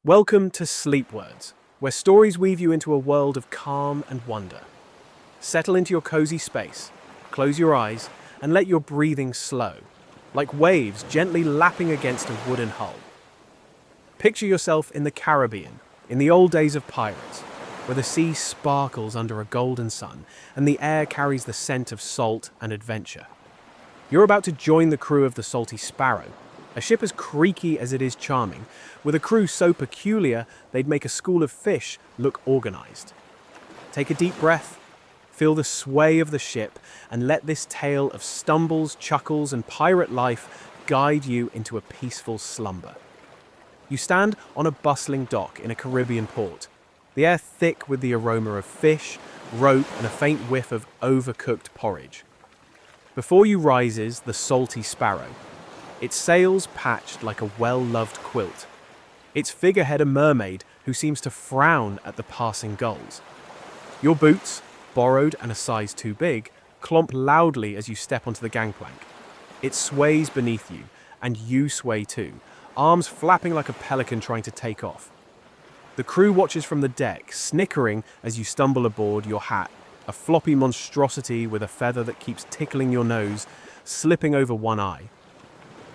Welcome to Sleep Words, where stories weave you into a world of calm and wonder. Settle into your cozy space, close your eyes, and let your breathing slow, like waves gently lapping against a wooden hull. Picture yourself in the Caribbean, in the old days of pirates, where the sea sparkles under a golden sun and the air carries the scent of salt and adventure. You're about to join the crew of the Salty Sparrow, a ship as creaky as it is charming, with a crew so peculiar they'd make a school of fish look organized. Take a deep breath, feel the sway of the ship, and let this tale of stumbles, chuckles, and pirate life guide you into a peaceful slumber. You stand on a bustling dock in a Caribbean port, the air thick with the aroma of fish, rope, and a faint whiff of overcooked porridge. Before you rises the Salty Sparrow, its sails patched like a well-loved quilt. Its figurehead a mermaid who seems to frown at the passing gulls. Your boots, borrowed and a size too big, clomp loudly as you step onto the gangplank. It sways beneath you, and you sway too, arms flapping like a pelican trying to take off. The crew watches from the deck, snickering as you stumble aboard, your hat, a floppy monstrosity with a feather that keeps tickling your nose, slipping over one eye.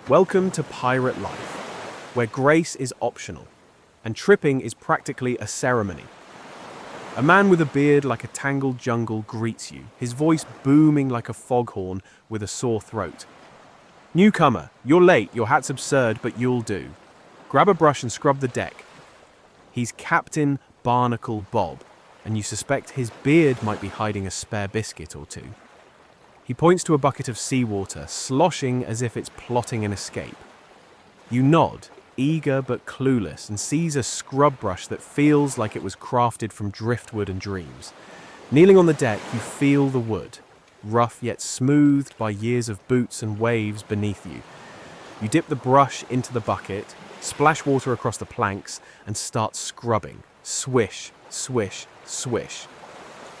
Welcome to pirate life, where grace is optional, and tripping is practically a ceremony. A man with a beard like a tangled jungle greets you, his voice booming like a foghorn with a sore throat. Newcomer, you're late, your hat's absurd, but you'll do. Grab a brush and scrub the deck. He's Captain Barnacle Bob, and you suspect his beard might be hiding a spare biscuit or two. He points to a bucket of seawater, sloshing as if it's plotting an escape. You nod, eager but clueless, and seize a scrub brush that feels like it was crafted from driftwood and dreams. Kneeling on the deck, you feel the wood, rough yet smoothed by years of boots and waves beneath you. You dip the brush into the bucket, splash water across the planks, and start scrubbing. Swish, swish, swish.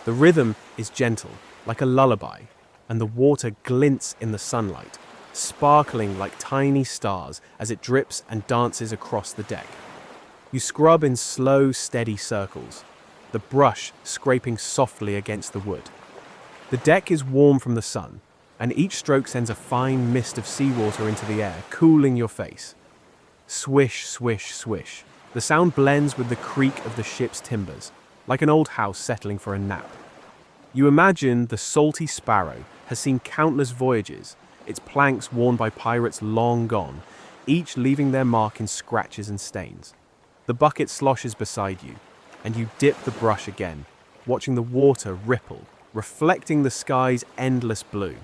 The rhythm is gentle, like a lullaby, and the water glints in the sunlight, sparkling like tiny stars as it drips and dances across the deck. You scrub in slow, steady circles, the brush scraping softly against the wood. The deck is warm from the sun, and each stroke sends a fine mist of seawater into the air, cooling your face. Swish, swish, swish. The sound blends with the creak of the ship's timbers, like an old house settling for a nap. You imagine the Salty Sparrow has seen countless voyages, its planks worn by pirates long gone, each leaving their mark in scratches and stains. The bucket sloshes beside you, and you dip the brush again, watching the water ripple, reflecting the sky's endless blue.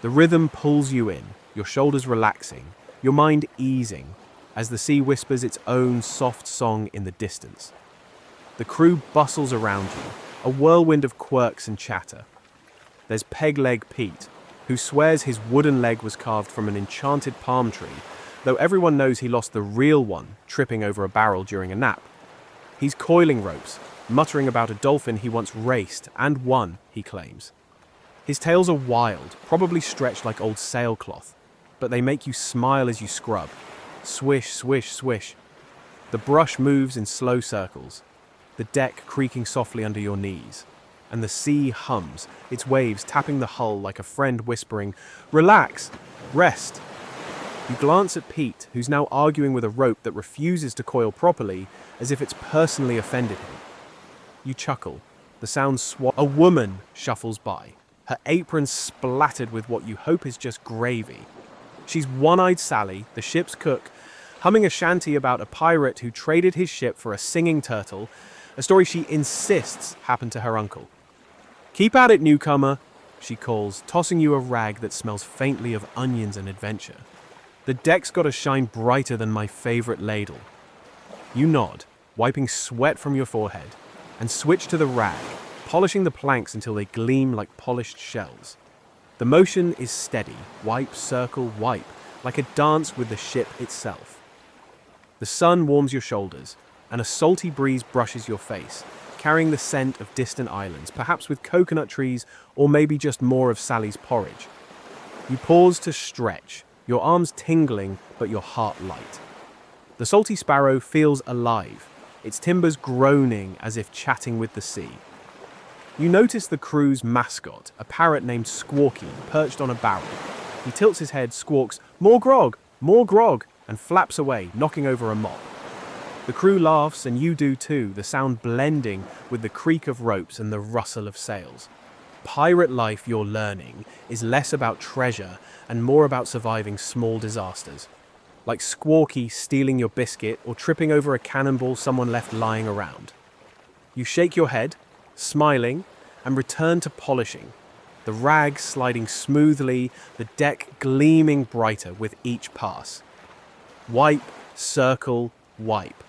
The rhythm pulls you in, your shoulders relaxing, your mind easing, as the sea whispers its own soft song in the distance. The crew bustles around you, a whirlwind of quirks and chatter. There's Peg-Leg Pete, who swears his wooden leg was carved from an enchanted palm tree, though everyone knows he lost the real one tripping over a barrel during a nap. He's coiling ropes, muttering about a dolphin he once raced and won, he claims. His tails are wild, probably stretched like old sailcloth, but they make you smile as you scrub. Swish, swish, swish. The brush moves in slow circles, the deck creaking softly under your knees, and the sea hums, its waves tapping the hull like a friend whispering, "Relax, rest." You glance at Pete, who's now arguing with a rope that refuses to coil properly, as if it's personally offended him. You chuckle. The sound A woman shuffles by, her apron splattered with what you hope is just gravy. She's One-Eyed Sally, the ship's cook, humming a shanty about a pirate who traded his ship for a singing turtle, a story she insists happened to her uncle. "Keep at it, newcomer," she calls, tossing you a rag that smells faintly of onions and adventure. "The deck's got to shine brighter than my favorite ladle." You nod, wiping sweat from your forehead, and switch to the rag, polishing the planks until they gleam like polished shells. The motion is steady, wipe, circle, wipe, like a dance with the ship itself. The sun warms your shoulders, and a salty breeze brushes your face, carrying the scent of distant islands, perhaps with coconut trees or maybe just more of Sally's porridge. You pause to stretch, your arms tingling but your heart light. The salty sparrow feels alive, its timbers groaning as if chatting with the sea. You notice the crew's mascot, a parrot named Squawky, perched on a barrel. He tilts his head, squawks, more grog, and flaps away, knocking over a mop. The crew laughs, and you do too, the sound blending with the creak of ropes and the rustle of sails. Pirate life, you're learning, is less about treasure and more about surviving small disasters. Like Squawky stealing your biscuit or tripping over a cannonball someone left lying around. You shake your head, smiling, and return to polishing, the rag sliding smoothly, the deck gleaming brighter with each pass. Wipe, circle, wipe.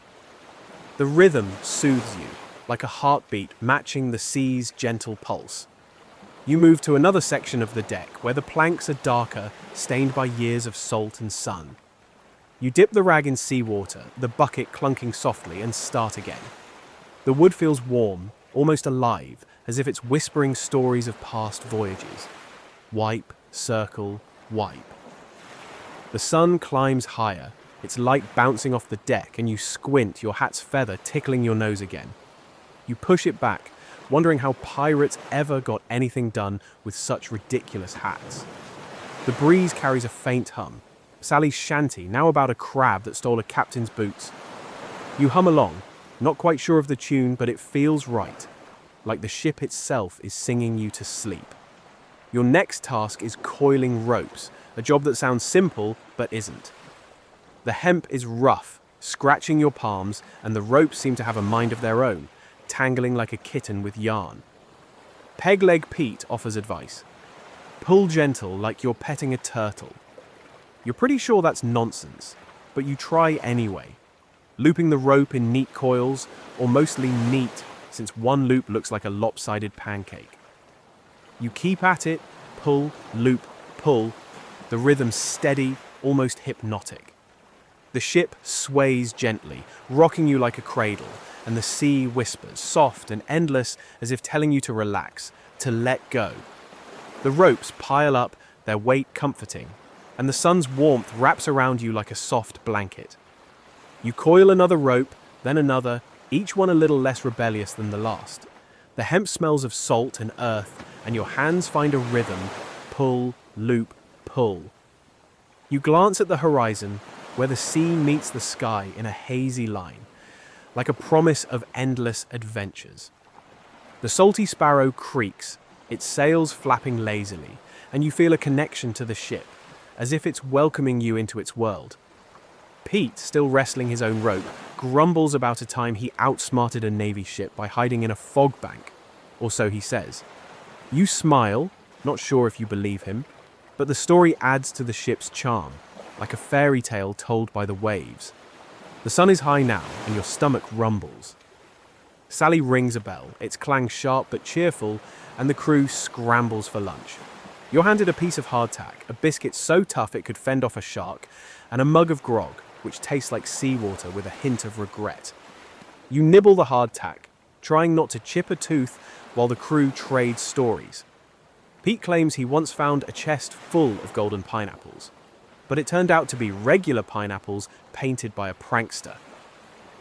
The rhythm soothes you, like a heartbeat matching the sea's gentle pulse. You move to another section of the deck where the planks are darker, stained by years of salt and sun. You dip the rag in seawater, the bucket clunking softly, and start again. The wood feels warm, almost alive, as if it's whispering stories of past voyages. Wipe, circle, wipe. The sun climbs higher, its light bouncing off the deck, and you squint, your hat's feather tickling your nose again. You push it back, wondering how pirates ever got anything done with such ridiculous hats. The breeze carries a faint hum. Sally's shanty, now about a crab that stole a captain's boots. You hum along, not quite sure of the tune, but it feels right, like the ship itself is singing you to sleep. Your next task is coiling ropes, a job that sounds simple, but isn't. The hemp is rough, scratching your palms, and the ropes seem to have a mind of their own, tangling like a kitten with yarn. Pegleg Pete offers advice. Pull gentle like you're petting a turtle. You're pretty sure that's nonsense, but you try anyway, looping the rope in neat coils, or mostly neat, since one loop looks like a lopsided pancake. You keep at it, pull, loop, pull, the rhythm steady, almost hypnotic. The ship sways gently, rocking you like a cradle, and the sea whispers, soft and endless, as if telling you to relax, to let go. The ropes pile up, their weight comforting, and the sun's warmth wraps around you like a soft blanket. You coil another rope, then another, each one a little less rebellious than the last. The hemp smells of salt and earth, and your hands find a rhythm, pull, loop, pull. You glance at the horizon, where the sea meets the sky in a hazy line, like a promise of endless adventures. The salty sparrow creaks, its sails flapping lazily, and you feel a connection to the ship, as if it's welcoming you into its world. Pete, still wrestling his own rope, grumbles about a time he outsmarted a Navy ship by hiding in a fog bank, or so he says. You smile, not sure if you believe him, but the story adds to the ship's charm, like a fairy tale told by the waves. The sun is high now, and your stomach rumbles. Sally rings a bell, its clang sharp but cheerful, and the crew scrambles for lunch. You're handed a piece of hardtack, a biscuit so tough it could fend off a shark, and a mug of grog, which tastes like seawater with a hint of regret. You nibble the hardtack, trying not to chip a tooth while the crew trades stories. Pete claims he once found a chest full of golden pineapples, but it turned out to be regular pineapples painted by a prankster.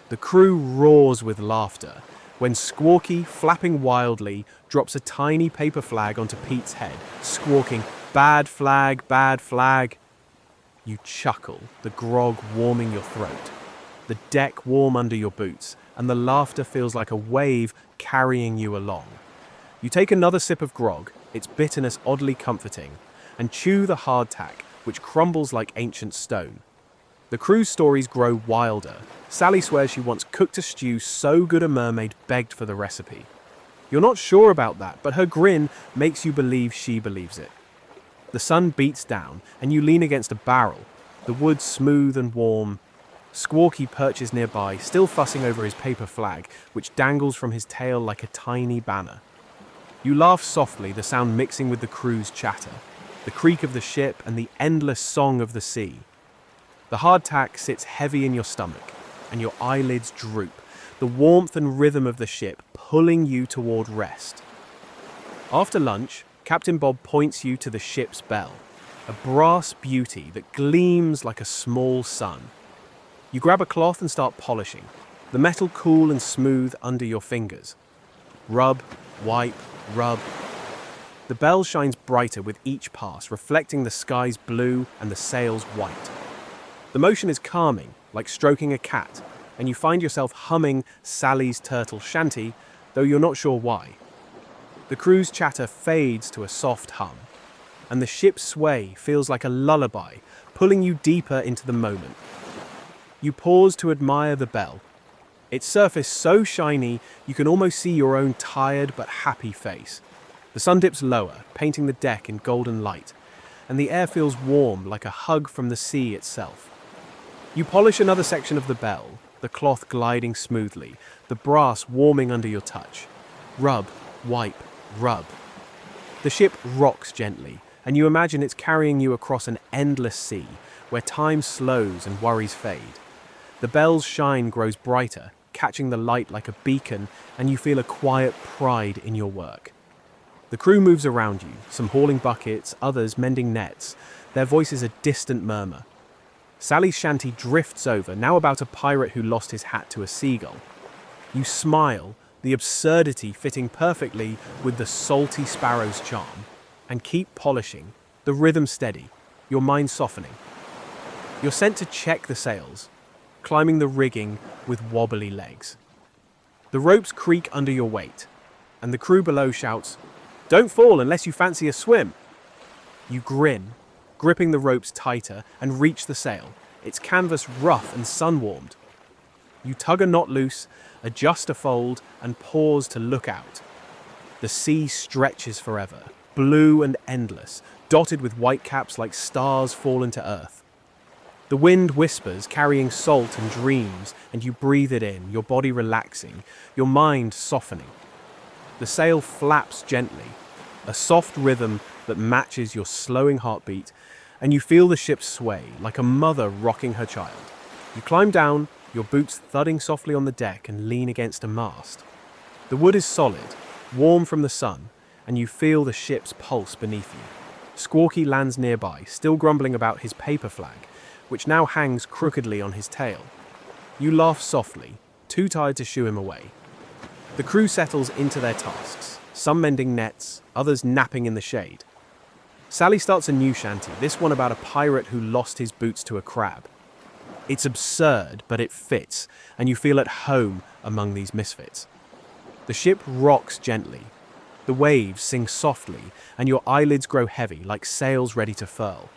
The crew roars with laughter when Squawky, flapping wildly, drops a tiny paper flag onto Pete's head, squawking, "Bad flag, bad flag." You chuckle, the grog warming your throat, the deck warm under your boots, and the laughter feels like a wave carrying you along. You take another sip of grog, its bitterness oddly comforting, and chew the hardtack, which crumbles like ancient stone. The crew's stories grow wilder. Sally swears she once cooked a stew so good a mermaid begged for the recipe. You're not sure about that, but her grin makes you believe she believes it. The sun beats down, and you lean against a barrel, the wood smooth and warm. Squawky perches nearby, still fussing over his paper flag, which dangles from his tail like a tiny banner. You laugh softly, the sound mixing with the crew's chatter, the creak of the ship and the endless song of the sea. The hardtack sits heavy in your stomach, and your eyelids droop, the warmth and rhythm of the ship pulling you toward rest. After lunch, Captain Bob points you to the ship's bell, a brass beauty that gleams like a small sun. You grab a cloth and start polishing, the metal cool and smooth under your fingers. Rub, wipe, rub. The bell shines brighter with each pass, reflecting the sky's blue and the sails white. The motion is calming, like stroking a cat, and you find yourself humming Sally's Turtle Shanty, though you're not sure why. The crew's chatter fades to a soft hum, and the ship's sway feels like a lullaby, pulling you deeper into the moment. You pause to admire the bell, its surface so shiny you can almost see your own tired but happy face. The sun dips lower, painting the deck in golden light, and the air feels warm like a hug from the sea itself. You polish another section of the bell, the cloth gliding smoothly, the brass warming under your touch. Rub, wipe, rub. The ship rocks gently, and you imagine it's carrying you across an endless sea, where time slows and worries fade. The bell's shine grows brighter, catching the light like a beacon, and you feel a quiet pride in your work. The crew moves around you, some hauling buckets, others mending nets, their voices a distant murmur. Sally's shanty drifts over, now about a pirate who lost his hat to a seagull. You smile, the absurdity fitting perfectly with the salty sparrow's charm, and keep polishing, the rhythm steady, your mind softening. You're sent to check the sails, climbing the rigging with wobbly legs. The ropes creak under your weight, and the crew below shouts, "Don't fall unless you fancy a swim." You grin, gripping the ropes tighter, and reach the sail, its canvas rough and sun-warmed. You tug a knot loose, adjust a fold, and pause to look out. The sea stretches forever, blue and endless, dotted with whitecaps like stars fallen to earth. The wind whispers, carrying salt and dreams, and you breathe it in, your body relaxing, your mind softening. The sail flaps gently, a soft rhythm that matches your slowing heartbeat, and you feel the ship sway like a mother rocking her child. You climb down, your boots thudding softly on the deck, and lean against a mast. The wood is solid, warm from the sun, and you feel the ship's pulse beneath you. Squawky lands nearby, still grumbling about his paper flag, which now hangs crookedly on his tail. You laugh softly, too tired to shoo him away. The crew settles into their tasks, some mending nets, others napping in the shade. Sally starts a new shanty, this one about a pirate who lost his boots to a crab. It's absurd, but it fits, and you feel at home among these misfits. The ship rocks gently. The waves sing softly, and your eyelids grow heavy like sails ready to furl.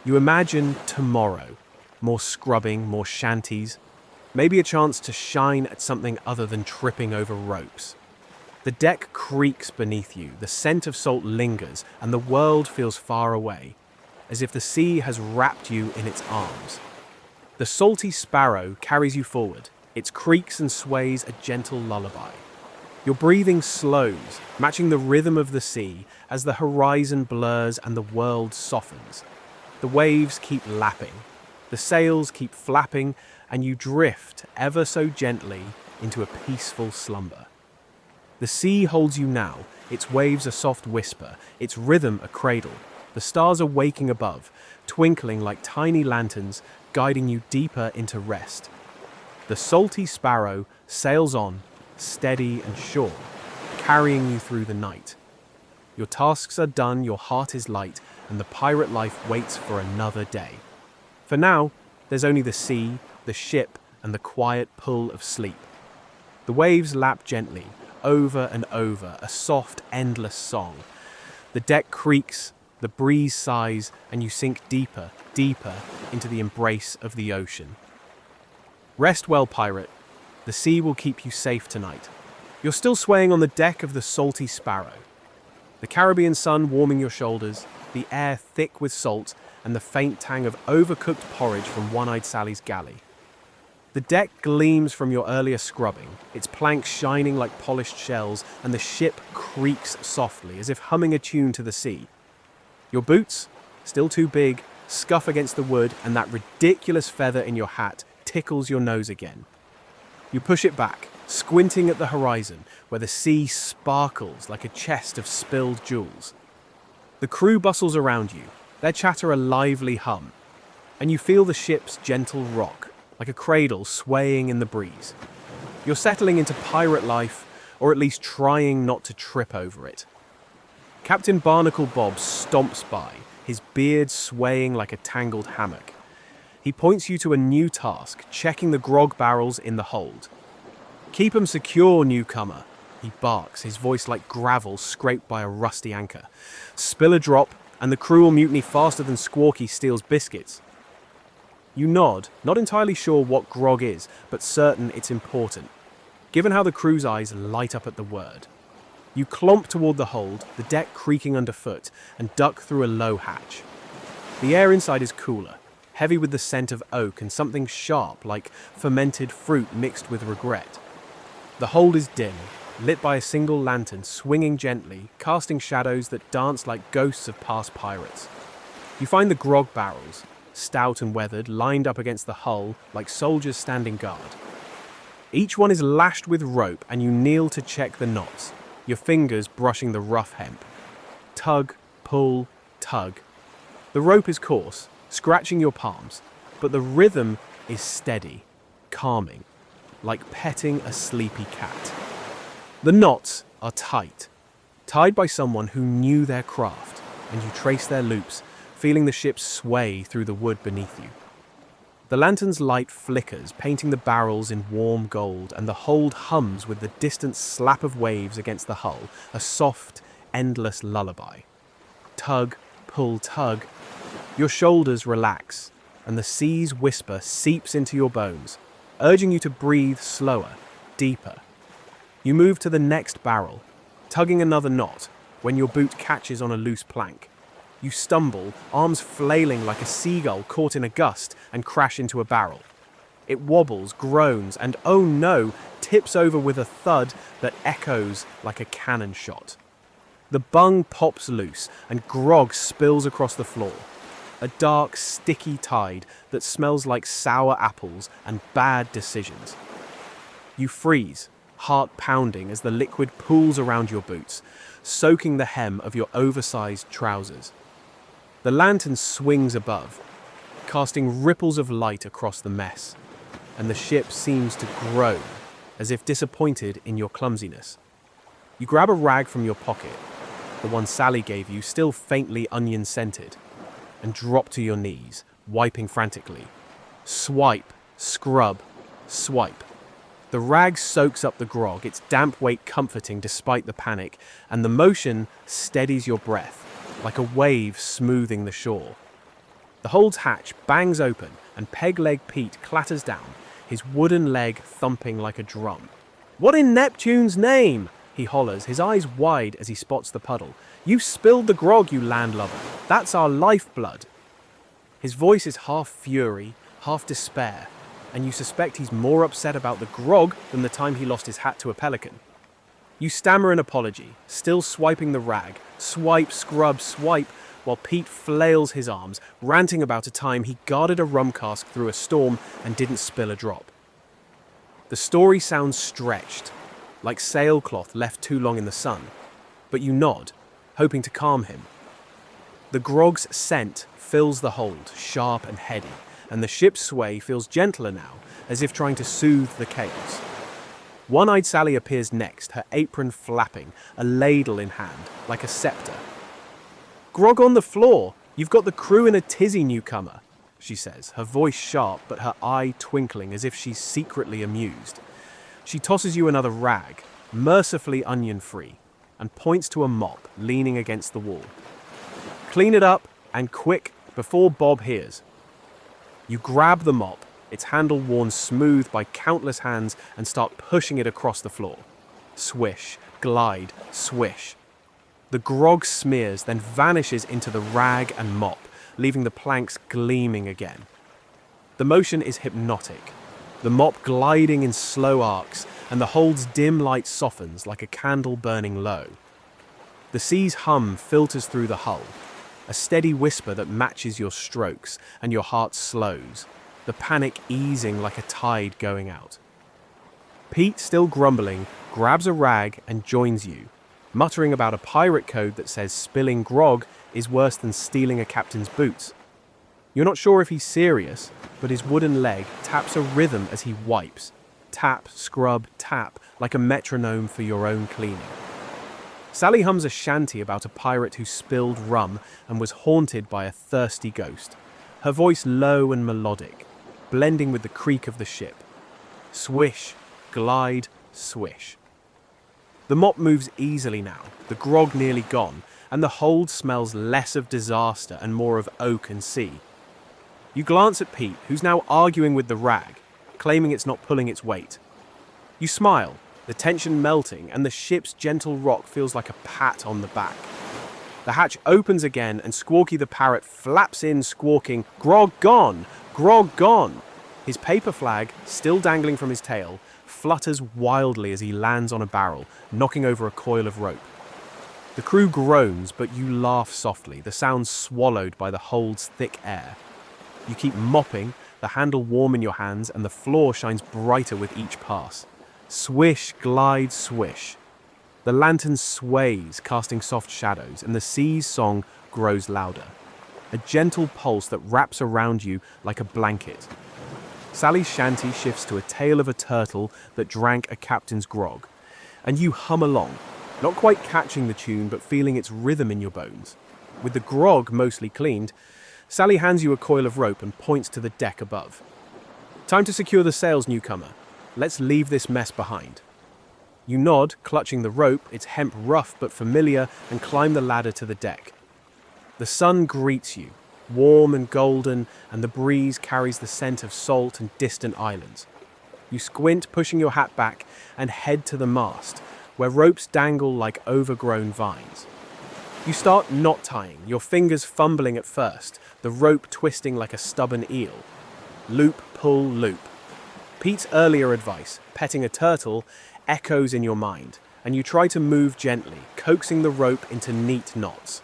You imagine tomorrow, more scrubbing, more shanties, maybe a chance to shine at something other than tripping over ropes. The deck creaks beneath you, the scent of salt lingers, and the world feels far away, as if the sea has wrapped you in its arms. The salty sparrow carries you forward, its creaks and sways a gentle lullaby. Your breathing slows, matching the rhythm of the sea as the horizon blurs and the world softens. The waves keep lapping, the sails keep flapping, and you drift ever so gently into a peaceful slumber. The sea holds you now, its waves a soft whisper, its rhythm a cradle. The stars are waking above, twinkling like tiny lanterns, guiding you deeper into rest. The salty sparrow sails on, steady and sure, carrying you through the night. Your tasks are done, your heart is light, and the pirate life waits for another day. For now, there's only the sea, the ship, and the quiet pull of sleep. The waves lap gently, over and over, a soft, endless song. The deck creaks, the breeze sighs, and you sink deeper, deeper into the embrace of the ocean. Rest well, pirate. The sea will keep you safe tonight. You're still swaying on the deck of the salty sparrow. The Caribbean sun warming your shoulders, the air thick with salt, and the faint tang of overcooked porridge from One-Eyed Sally's galley. The deck gleams from your earlier scrubbing, its planks shining like polished shells, and the ship creaks softly, as if humming a tune to the sea. Your boots, still too big, scuff against the wood, and that ridiculous feather in your hat tickles your nose again. You push it back, squinting at the horizon, where the sea sparkles like a chest of spilled jewels. The crew bustles around you, their chatter a lively hum, and you feel the ship's gentle rock, like a cradle swaying in the breeze. You're settling into pirate life, or at least trying not to trip over it. Captain Barnacle Bob stomps by, his beard swaying like a tangled hammock. He points you to a new task, checking the grog barrels in the hold. "Keep 'em secure, newcomer," he barks, his voice like gravel scraped by a rusty anchor. "Spill a drop, and the crew will mutiny faster than Squawky steals biscuits." You nod, not entirely sure what grog is, but certain it's important, given how the crew's eyes light up at the word. You clomp toward the hold, the deck creaking underfoot, and duck through a low hatch. The air inside is cooler, heavy with the scent of oak and something sharp like fermented fruit mixed with regret. The hold is dim, lit by a single lantern swinging gently, casting shadows that dance like ghosts of past pirates. You find the grog barrels, stout and weathered, lined up against the hull like soldiers standing guard. Each one is lashed with rope, and you kneel to check the knots, your fingers brushing the rough hemp. Tug, pull, tug. The rope is coarse, scratching your palms, but the rhythm is steady, calming, like petting a sleepy cat. The knots are tight, tied by someone who knew their craft, and you trace their loops, feeling the ship sway through the wood beneath you. The lantern's light flickers, painting the barrels in warm gold, and the hold hums with the distant slap of waves against the hull, a soft, endless lullaby. Tug, pull, tug. Your shoulders relax, and the sea's whisper seeps into your bones, urging you to breathe slower, deeper. You move to the next barrel, tugging another knot, when your boot catches on a loose plank. You stumble, arms flailing like a seagull caught in a gust, and crash into a barrel. It wobbles, groans, and oh no, tips over with a thud that echoes like a cannon shot. The bung pops loose, and grog spills across the floor. A dark, sticky tide that smells like sour apples and bad decisions. You freeze, heart pounding as the liquid pools around your boots, soaking the hem of your oversized trousers. The lantern swings above, casting ripples of light across the mess, and the ship seems to groan, as if disappointed in your clumsiness. You grab a rag from your pocket, the one Sally gave you, still faintly onion-scented, and drop to your knees, wiping frantically. Swipe, scrub, swipe. The rag soaks up the grog, its damp weight comforting despite the panic, and the motion steadies your breath, like a wave smoothing the shore. The hold's hatch bangs open, and Peg-Leg Pete clatters down, his wooden leg thumping like a drum. "What in Neptune's name?" he hollers, his eyes wide as he spots the puddle. "You spilled the grog, you landlubber. That's our lifeblood." His voice is half fury, half despair, and you suspect he's more upset about the grog than the time he lost his hat to a pelican. You stammer an apology, still swiping the rag, swipe, scrub, swipe, while Pete flails his arms, ranting about a time he guarded a rum cask through a storm and didn't spill a drop. The story sounds stretched, like sailcloth left too long in the sun, but you nod, hoping to calm him. The grog's scent fills the hold, sharp and heady, and the ship's sway feels gentler now, as if trying to soothe the chaos. One-eyed Sally appears next, her apron flapping, a ladle in hand, like a scepter. "Grog on the floor! You've got the crew in a tizzy, newcomer," she says, her voice sharp but her eye twinkling as if she's secretly amused. She tosses you another rag, mercifully onion-free, and points to a mop leaning against the wall. "Clean it up, and quick, before Bob hears." You grab the mop, its handle worn smooth by countless hands, and start pushing it across the floor. Swish, glide, swish. The grog smears, then vanishes into the rag and mop, leaving the planks gleaming again. The motion is hypnotic, the mop gliding in slow arcs, and the hold's dim light softens like a candle burning low. The sea's hum filters through the hull, a steady whisper that matches your strokes, and your heart slows, the panic easing like a tide going out. Pete, still grumbling, grabs a rag and joins you, muttering about a pirate code that says spilling grog is worse than stealing a captain's boots. You're not sure if he's serious, but his wooden leg taps a rhythm as he wipes. Tap, scrub, tap, like a metronome for your own cleaning. Sally hums a shanty about a pirate who spilled rum and was haunted by a thirsty ghost, her voice low and melodic, blending with the creak of the ship. Swish, glide, swish. The mop moves easily now, the grog nearly gone, and the hold smells less of disaster and more of oak and sea. You glance at Pete, who's now arguing with the rag, claiming it's not pulling its weight. You smile, the tension melting, and the ship's gentle rock feels like a pat on the back. The hatch opens again, and Squawky the parrot flaps in, squawking, "Grog gone! Grog gone!" His paper flag, still dangling from his tail, flutters wildly as he lands on a barrel, knocking over a coil of rope. The crew groans, but you laugh softly, the sound swallowed by the hold's thick air. You keep mopping, the handle warm in your hands, and the floor shines brighter with each pass. Swish, glide, swish. The lantern sways, casting soft shadows, and the sea's song grows louder. A gentle pulse that wraps around you like a blanket. Sally's shanty shifts to a tale of a turtle that drank a captain's grog, and you hum along, not quite catching the tune but feeling its rhythm in your bones. With the grog mostly cleaned, Sally hands you a coil of rope and points to the deck above. "Time to secure the sails, newcomer. Let's leave this mess behind." You nod, clutching the rope, its hemp rough but familiar, and climb the ladder to the deck. The sun greets you, warm and golden, and the breeze carries the scent of salt and distant islands. You squint, pushing your hat back, and head to the mast, where ropes dangle like overgrown vines. You start knot tying, your fingers fumbling at first, the rope twisting like a stubborn eel. Loop, pull, loop. Pete's earlier advice, petting a turtle, echoes in your mind, and you try to move gently, coaxing the rope into neat knots.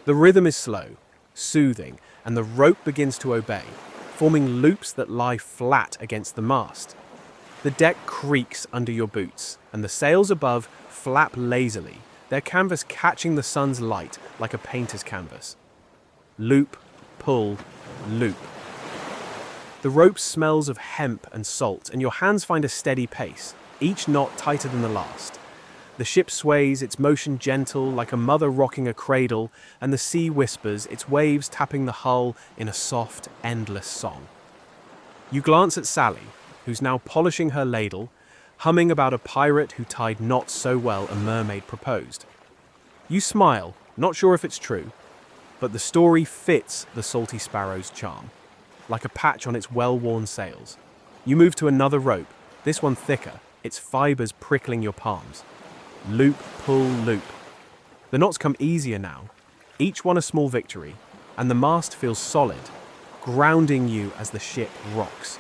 The rhythm is slow, soothing, and the rope begins to obey, forming loops that lie flat against the mast. The deck creaks under your boots, and the sails above flap lazily, their canvas catching the sun's light like a painter's canvas. Loop, pull, loop. The rope smells of hemp and salt, and your hands find a steady pace, each knot tighter than the last. The ship sways, its motion gentle like a mother rocking a cradle, and the sea whispers, its waves tapping the hull in a soft, endless song. You glance at Sally, who's now polishing her ladle, humming about a pirate who tied knots so well a mermaid proposed. You smile, not sure if it's true, but the story fits the salty sparrow's charm, like a patch on its well-worn sails. You move to another rope, this one thicker, its fibers prickling your palms. Loop, pull, loop. The knots come easier now, each one a small victory, and the mast feels solid, grounding you as the ship rocks.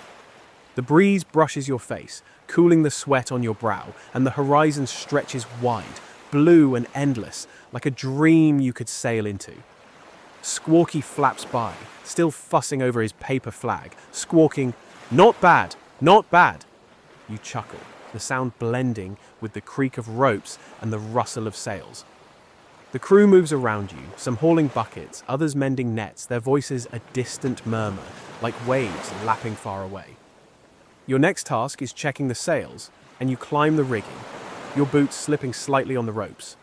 The breeze brushes your face, cooling the sweat on your brow, and the horizon stretches wide, blue and endless, like a dream you could sail into. Squawky flaps by, still fussing over his paper flag, squawking, "Not bad, not bad." You chuckle, the sound blending with the creak of ropes and the rustle of sails. The crew moves around you, some hauling buckets, others mending nets, their voices a distant murmur, like waves lapping far away. Your next task is checking the sails, and you climb the rigging, your boots slipping slightly on the ropes.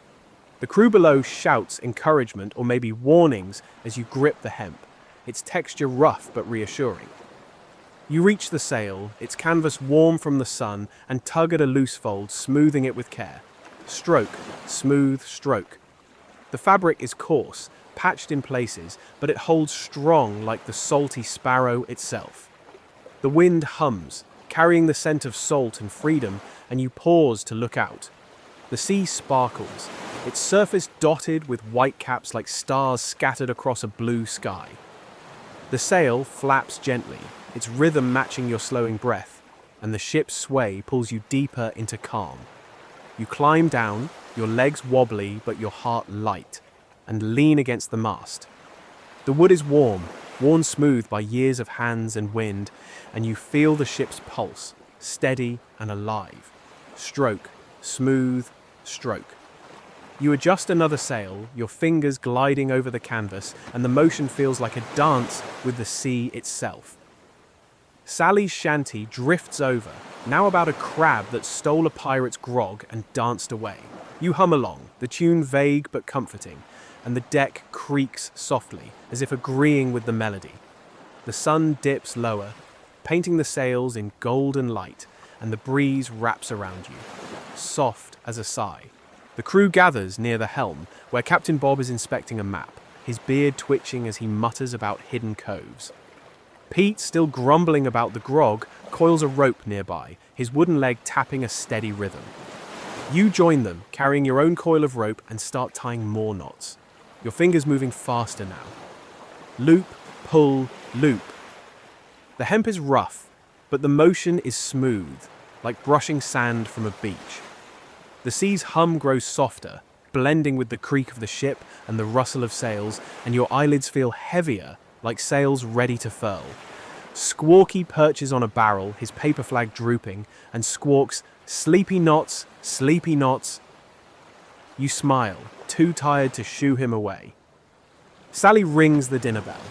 The crew below shouts encouragement or maybe warnings as you grip the hemp, its texture rough but reassuring. You reach the sail, its canvas warm from the sun, and tug at a loose fold, smoothing it with care. Stroke, smooth stroke. The fabric is coarse, patched in places, but it holds strong like the salty sparrow itself. The wind hums, carrying the scent of salt and freedom, and you pause to look out. The sea sparkles, its surface dotted with white caps like stars scattered across a blue sky. The sail flaps gently, its rhythm matching your slowing breath, and the ship's sway pulls you deeper into calm. You climb down, your legs wobbly but your heart light, and lean against the mast. The wood is warm, worn smooth by years of hands and wind, and you feel the ship's pulse, steady and alive. Stroke, smooth, stroke. You adjust another sail, your fingers gliding over the canvas, and the motion feels like a dance with the sea itself. Sally's shanty drifts over, now about a crab that stole a pirate's grog and danced away. You hum along, the tune vague but comforting, and the deck creaks softly, as if agreeing with the melody. The sun dips lower, painting the sails in golden light, and the breeze wraps around you, soft as a sigh. The crew gathers near the helm, where Captain Bob is inspecting a map, his beard twitching as he mutters about hidden coves. Pete, still grumbling about the grog, coils a rope nearby, his wooden leg tapping a steady rhythm. You join them, carrying your own coil of rope, and start tying more knots, your fingers moving faster now. Loop, pull, loop. The hemp is rough, but the motion is smooth, like brushing sand from a beach. The sea's hum grows softer, blending with the creak of the ship and the rustle of sails, and your eyelids feel heavier, like sails ready to furl. Squawky perches on a barrel, his paper flag drooping, and squawks, "Sleepy knots, sleepy knots." You smile, too tired to shoo him away. Sally rings the dinner bell.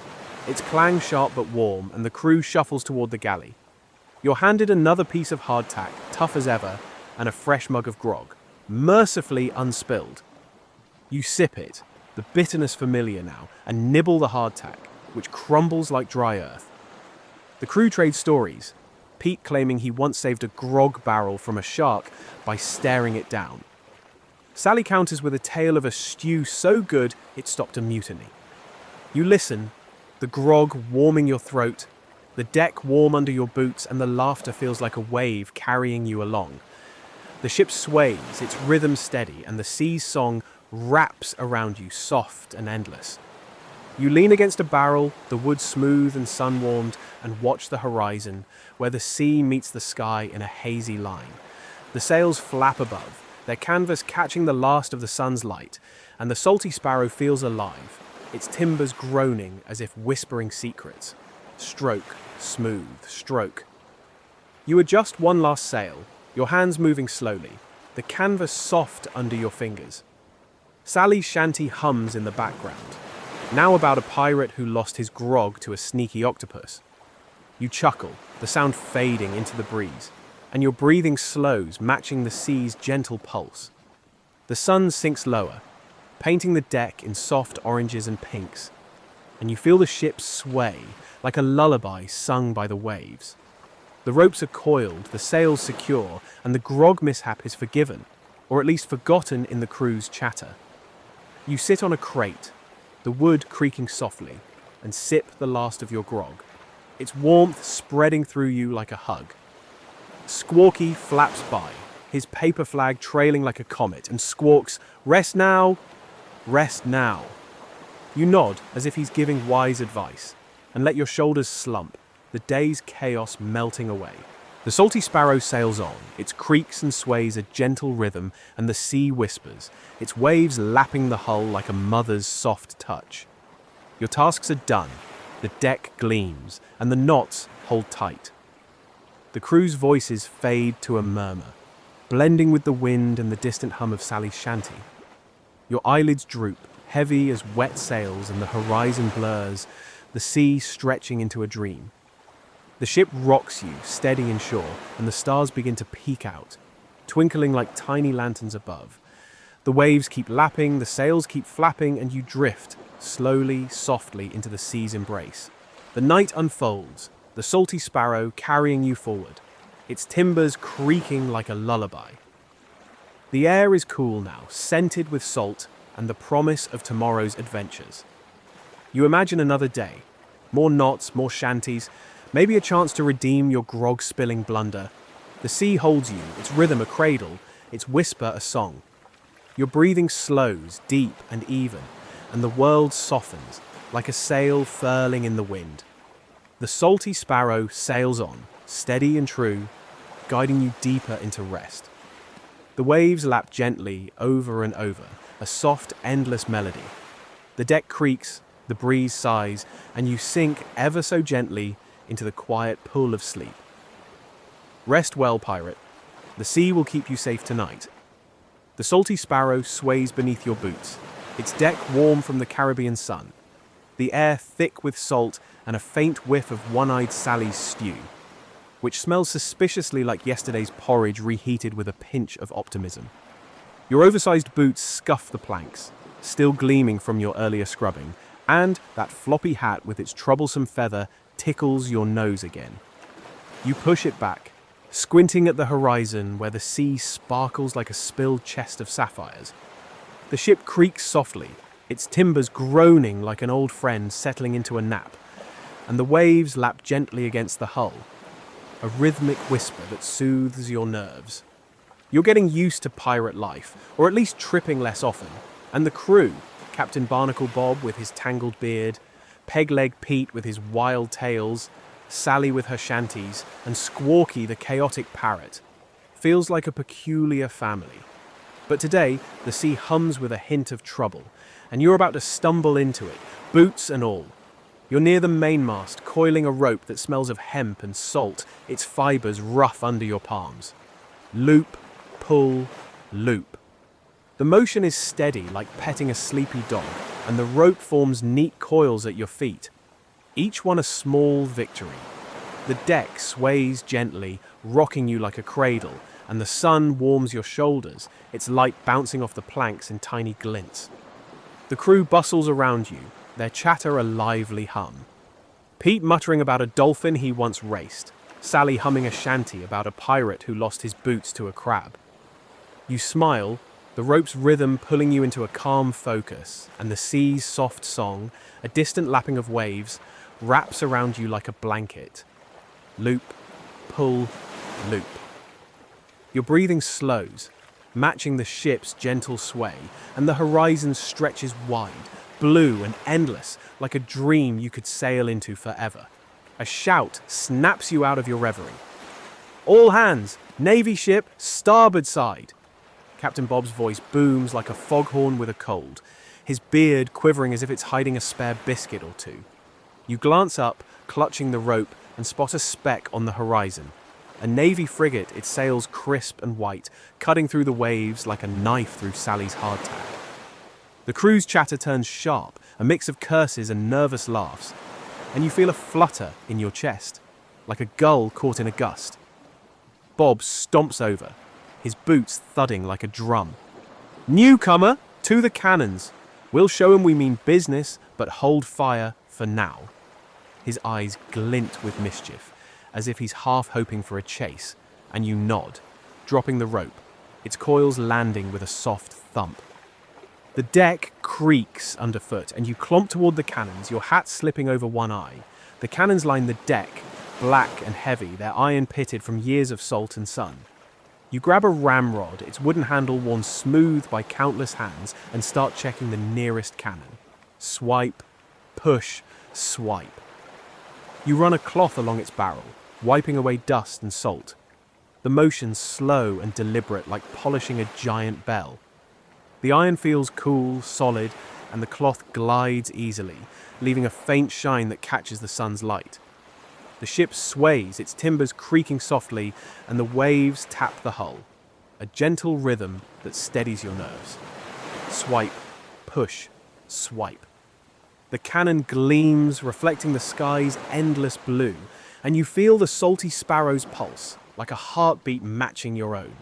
Its clang sharp but warm, and the crew shuffles toward the galley. You're handed another piece of hardtack, tough as ever, and a fresh mug of grog, mercifully unspilled. You sip it, the bitterness familiar now, and nibble the hardtack, which crumbles like dry earth. The crew trade stories, Pete claiming he once saved a grog barrel from a shark by staring it down. Sally counters with a tale of a stew so good it stopped a mutiny. You listen, the grog warming your throat, the deck warm under your boots, and the laughter feels like a wave carrying you along. The ship sways, its rhythm steady, and the sea's song wraps around you, soft and endless. You lean against a barrel, the wood smooth and sun-warmed, and watch the horizon, where the sea meets the sky in a hazy line. The sails flap above, their canvas catching the last of the sun's light, and the salty sparrow feels alive, its timbers groaning as if whispering secrets. Stroke, smooth, stroke. You adjust one last sail, your hands moving slowly, the canvas soft under your fingers. Sally's shanty hums in the background, now about a pirate who lost his grog to a sneaky octopus. You chuckle, the sound fading into the breeze, and your breathing slows, matching the sea's gentle pulse. The sun sinks lower, painting the deck in soft oranges and pinks, and you feel the ship sway like a lullaby sung by the waves. The ropes are coiled, the sails secure, and the grog mishap is forgiven, or at least forgotten in the crew's chatter. You sit on a crate, the wood creaking softly, and sip the last of your grog, its warmth spreading through you like a hug. Squawky flaps by, his paper flag trailing like a comet, and squawks, "Rest now, rest now." You nod as if he's giving wise advice, and let your shoulders slump, the day's chaos melting away. The salty sparrow sails on, its creaks and sways a gentle rhythm, and the sea whispers, its waves lapping the hull like a mother's soft touch. Your tasks are done, the deck gleams, and the knots hold tight. The crew's voices fade to a murmur, blending with the wind and the distant hum of Sally's shanty. Your eyelids droop, heavy as wet sails, and the horizon blurs, the sea stretching into a dream. The ship rocks you, steady and sure, and the stars begin to peek out, twinkling like tiny lanterns above. The waves keep lapping, the sails keep flapping, and you drift, slowly, softly, into the sea's embrace. The night unfolds, the salty sparrow carrying you forward, its timbers creaking like a lullaby. The air is cool now, scented with salt and the promise of tomorrow's adventures. You imagine another day, more knots, more shanties, maybe a chance to redeem your grog-spilling blunder. The sea holds you, its rhythm a cradle, its whisper a song. Your breathing slows, deep and even, and the world softens, like a sail furling in the wind. The salty sparrow sails on, steady and true, guiding you deeper into rest. The waves lap gently over and over, a soft, endless melody. The deck creaks, the breeze sighs, and you sink ever so gently into the quiet pool of sleep. Rest well, pirate. The sea will keep you safe tonight. The salty sparrow sways beneath your boots, its deck warm from the Caribbean sun, the air thick with salt and a faint whiff of one-eyed Sally's stew, which smells suspiciously like yesterday's porridge reheated with a pinch of optimism. Your oversized boots scuff the planks, still gleaming from your earlier scrubbing, and that floppy hat with its troublesome feather tickles your nose again. You push it back, squinting at the horizon where the sea sparkles like a spilled chest of sapphires. The ship creaks softly, its timbers groaning like an old friend settling into a nap, and the waves lap gently against the hull, a rhythmic whisper that soothes your nerves. You're getting used to pirate life, or at least tripping less often, and the crew, Captain Barnacle Bob with his tangled beard, Pegleg Pete with his wild tales, Sally with her shanties, and Squawky the chaotic parrot, feels like a peculiar family. But today, the sea hums with a hint of trouble, and you're about to stumble into it, boots and all. You're near the mainmast, coiling a rope that smells of hemp and salt, its fibers rough under your palms. Loop, pull, loop. The motion is steady, like petting a sleepy dog, and the rope forms neat coils at your feet, each one a small victory. The deck sways gently, rocking you like a cradle, and the sun warms your shoulders, its light bouncing off the planks in tiny glints. The crew bustles around you, their chatter a lively hum. Pete muttering about a dolphin he once raced, Sally humming a shanty about a pirate who lost his boots to a crab. You smile, the rope's rhythm pulling you into a calm focus, and the sea's soft song, a distant lapping of waves, wraps around you like a blanket. Loop, pull, loop. Your breathing slows, matching the ship's gentle sway, and the horizon stretches wide, blue and endless, like a dream you could sail into forever. A shout snaps you out of your reverie. All hands, Navy ship, starboard side. Captain Bob's voice booms like a foghorn with a cold, his beard quivering as if it's hiding a spare biscuit or two. You glance up, clutching the rope, and spot a speck on the horizon. A Navy frigate, its sails crisp and white, cutting through the waves like a knife through Sally's hardtack. The crew's chatter turns sharp, a mix of curses and nervous laughs, and you feel a flutter in your chest, like a gull caught in a gust. Bob stomps over, his boots thudding like a drum. Newcomer, to the cannons. We'll show him we mean business, but hold fire for now. His eyes glint with mischief, as if he's half hoping for a chase, and you nod, dropping the rope, its coils landing with a soft thump. The deck creaks underfoot, and you clomp toward the cannons, your hat slipping over one eye. The cannons line the deck, black and heavy, their iron pitted from years of salt and sun. You grab a ramrod, its wooden handle worn smooth by countless hands, and start checking the nearest cannon. Swipe, push, swipe. You run a cloth along its barrel, wiping away dust and salt. The motion's slow and deliberate, like polishing a giant bell. The iron feels cool, solid, and the cloth glides easily, leaving a faint shine that catches the sun's light. The ship sways, its timbers creaking softly, and the waves tap the hull, a gentle rhythm that steadies your nerves. Swipe, push, swipe. The cannon gleams, reflecting the sky's endless blue, and you feel the salty sparrow's pulse, like a heartbeat matching your own.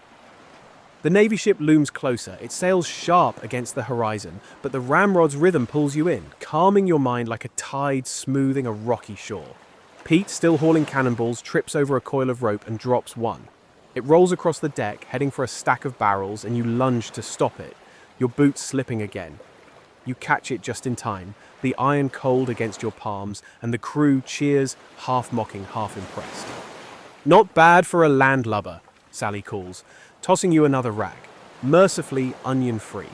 The Navy ship looms closer, its sails sharp against the horizon, but the ramrod's rhythm pulls you in, calming your mind like a tide smoothing a rocky shore. Pete, still hauling cannonballs, trips over a coil of rope and drops one. It rolls across the deck, heading for a stack of barrels, and you lunge to stop it, your boots slipping again. You catch it just in time, the iron cold against your palms, and the crew cheers, half mocking, half impressed. Not bad for a landlubber, Sally calls, tossing you another rag, mercifully onion-free.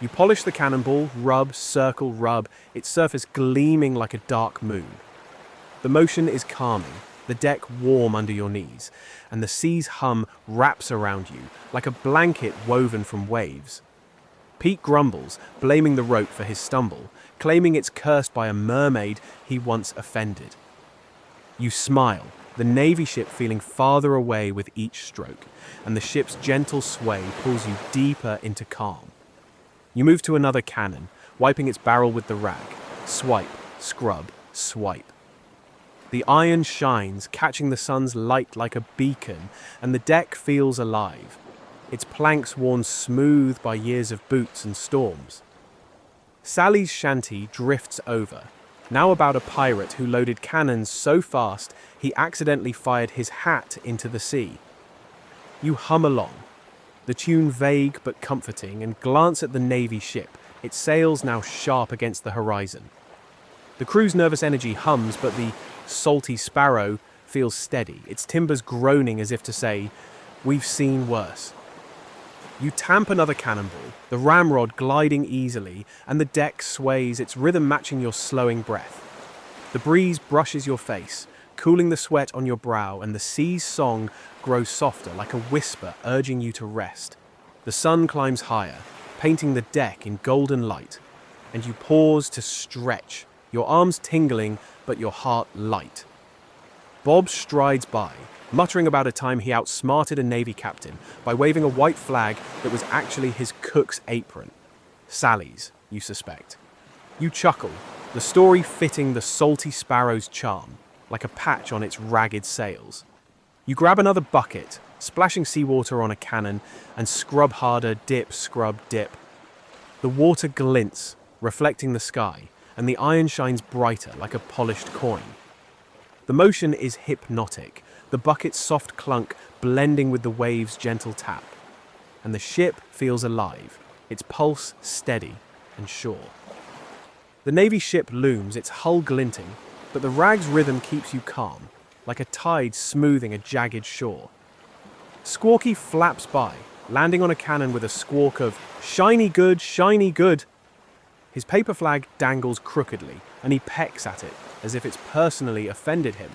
You polish the cannonball, rub, circle, rub, its surface gleaming like a dark moon. The motion is calming, the deck warm under your knees, and the sea's hum wraps around you, like a blanket woven from waves. Pete grumbles, blaming the rope for his stumble, claiming it's cursed by a mermaid he once offended. You smile, the Navy ship feeling farther away with each stroke, and the ship's gentle sway pulls you deeper into calm. You move to another cannon, wiping its barrel with the rag. Swipe, scrub, swipe. The iron shines, catching the sun's light like a beacon, and the deck feels alive, its planks worn smooth by years of boots and storms. Sally's shanty drifts over, now about a pirate who loaded cannons so fast he accidentally fired his hat into the sea. You hum along, the tune vague but comforting, and glance at the Navy ship, its sails now sharp against the horizon. The crew's nervous energy hums, but the salty sparrow feels steady, its timbers groaning as if to say, "We've seen worse." You tamp another cannonball, the ramrod gliding easily, and the deck sways, its rhythm matching your slowing breath. The breeze brushes your face, cooling the sweat on your brow, and the sea's song grows softer, like a whisper urging you to rest. The sun climbs higher, painting the deck in golden light, and you pause to stretch, your arms tingling, but your heart light. Bob strides by, muttering about a time he outsmarted a Navy captain by waving a white flag that was actually his cook's apron. Sally's, you suspect. You chuckle, the story fitting the salty sparrow's charm, like a patch on its ragged sails. You grab another bucket, splashing seawater on a cannon, and scrub harder, dip, scrub, dip. The water glints, reflecting the sky, and the iron shines brighter like a polished coin. The motion is hypnotic, the bucket's soft clunk blending with the wave's gentle tap. And the ship feels alive, its pulse steady and sure. The Navy ship looms, its hull glinting, but the rag's rhythm keeps you calm, like a tide smoothing a jagged shore. Squawky flaps by, landing on a cannon with a squawk of "Shiny good, shiny good." His paper flag dangles crookedly, and he pecks at it, as if it's personally offended him.